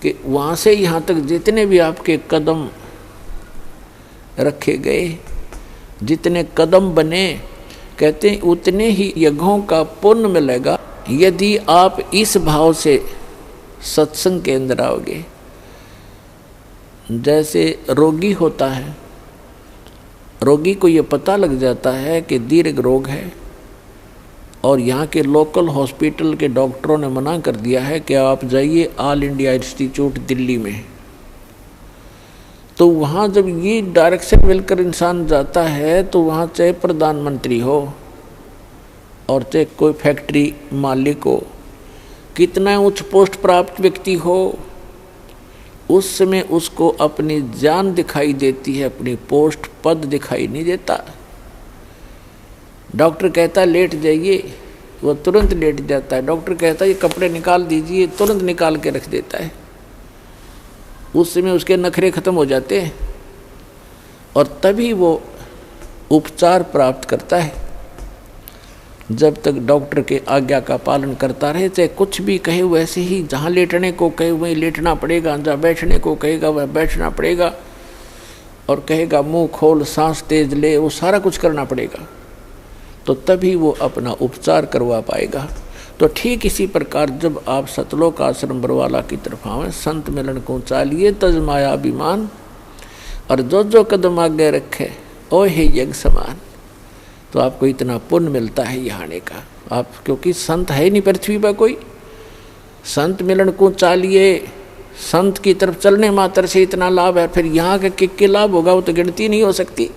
कि वहाँ से यहाँ तक जितने भी आपके कदम रखे गए, जितने कदम बने, कहते हैं उतने ही यज्ञों का पुण्य मिलेगा यदि आप इस भाव से सत्संग के अंदर आओगे। जैसे रोगी होता है, रोगी को ये पता लग जाता है कि दीर्घ रोग है और यहाँ के लोकल हॉस्पिटल के डॉक्टरों ने मना कर दिया है कि आप जाइए ऑल इंडिया इंस्टीट्यूट दिल्ली में। तो वहाँ जब ये डायरेक्शन मिलकर इंसान जाता है तो वहाँ चाहे प्रधानमंत्री हो और चाहे कोई फैक्ट्री मालिक हो, कितना उच्च पोस्ट प्राप्त व्यक्ति हो, उस समय उसको अपनी जान दिखाई देती है, अपनी पोस्ट पद दिखाई नहीं देता। डॉक्टर कहता लेट जाइए, वो तुरंत लेट जाता है। डॉक्टर कहता ये कपड़े निकाल दीजिए, तुरंत निकाल के रख देता है। उस समय उसके नखरे खत्म हो जाते हैं और तभी वो उपचार प्राप्त करता है। जब तक डॉक्टर के आज्ञा का पालन करता रहे, चाहे कुछ भी कहे वैसे ही, जहाँ लेटने को कहे वहीं लेटना पड़ेगा, जहाँ बैठने को कहेगा वह बैठना पड़ेगा, और कहेगा मुंह खोल, सांस तेज ले, वो सारा कुछ करना पड़ेगा। तो तभी वो अपना उपचार करवा पाएगा। तो ठीक इसी प्रकार जब आप सतलोक आश्रम बरवाला की तरफ आवें, संत मिलन को चालिए तज माया अभिमान, और जो जो कदम आगे रखे ओ हे यज्ञ समान, तो आपको इतना पुण्य मिलता है यहाँ आने का। आप क्योंकि संत है नहीं पृथ्वी पर कोई, संत मिलन को चालिए, संत की तरफ चलने मात्र से इतना लाभ है, फिर यहाँ के लाभ होगा वो तो गिनती नहीं हो सकती।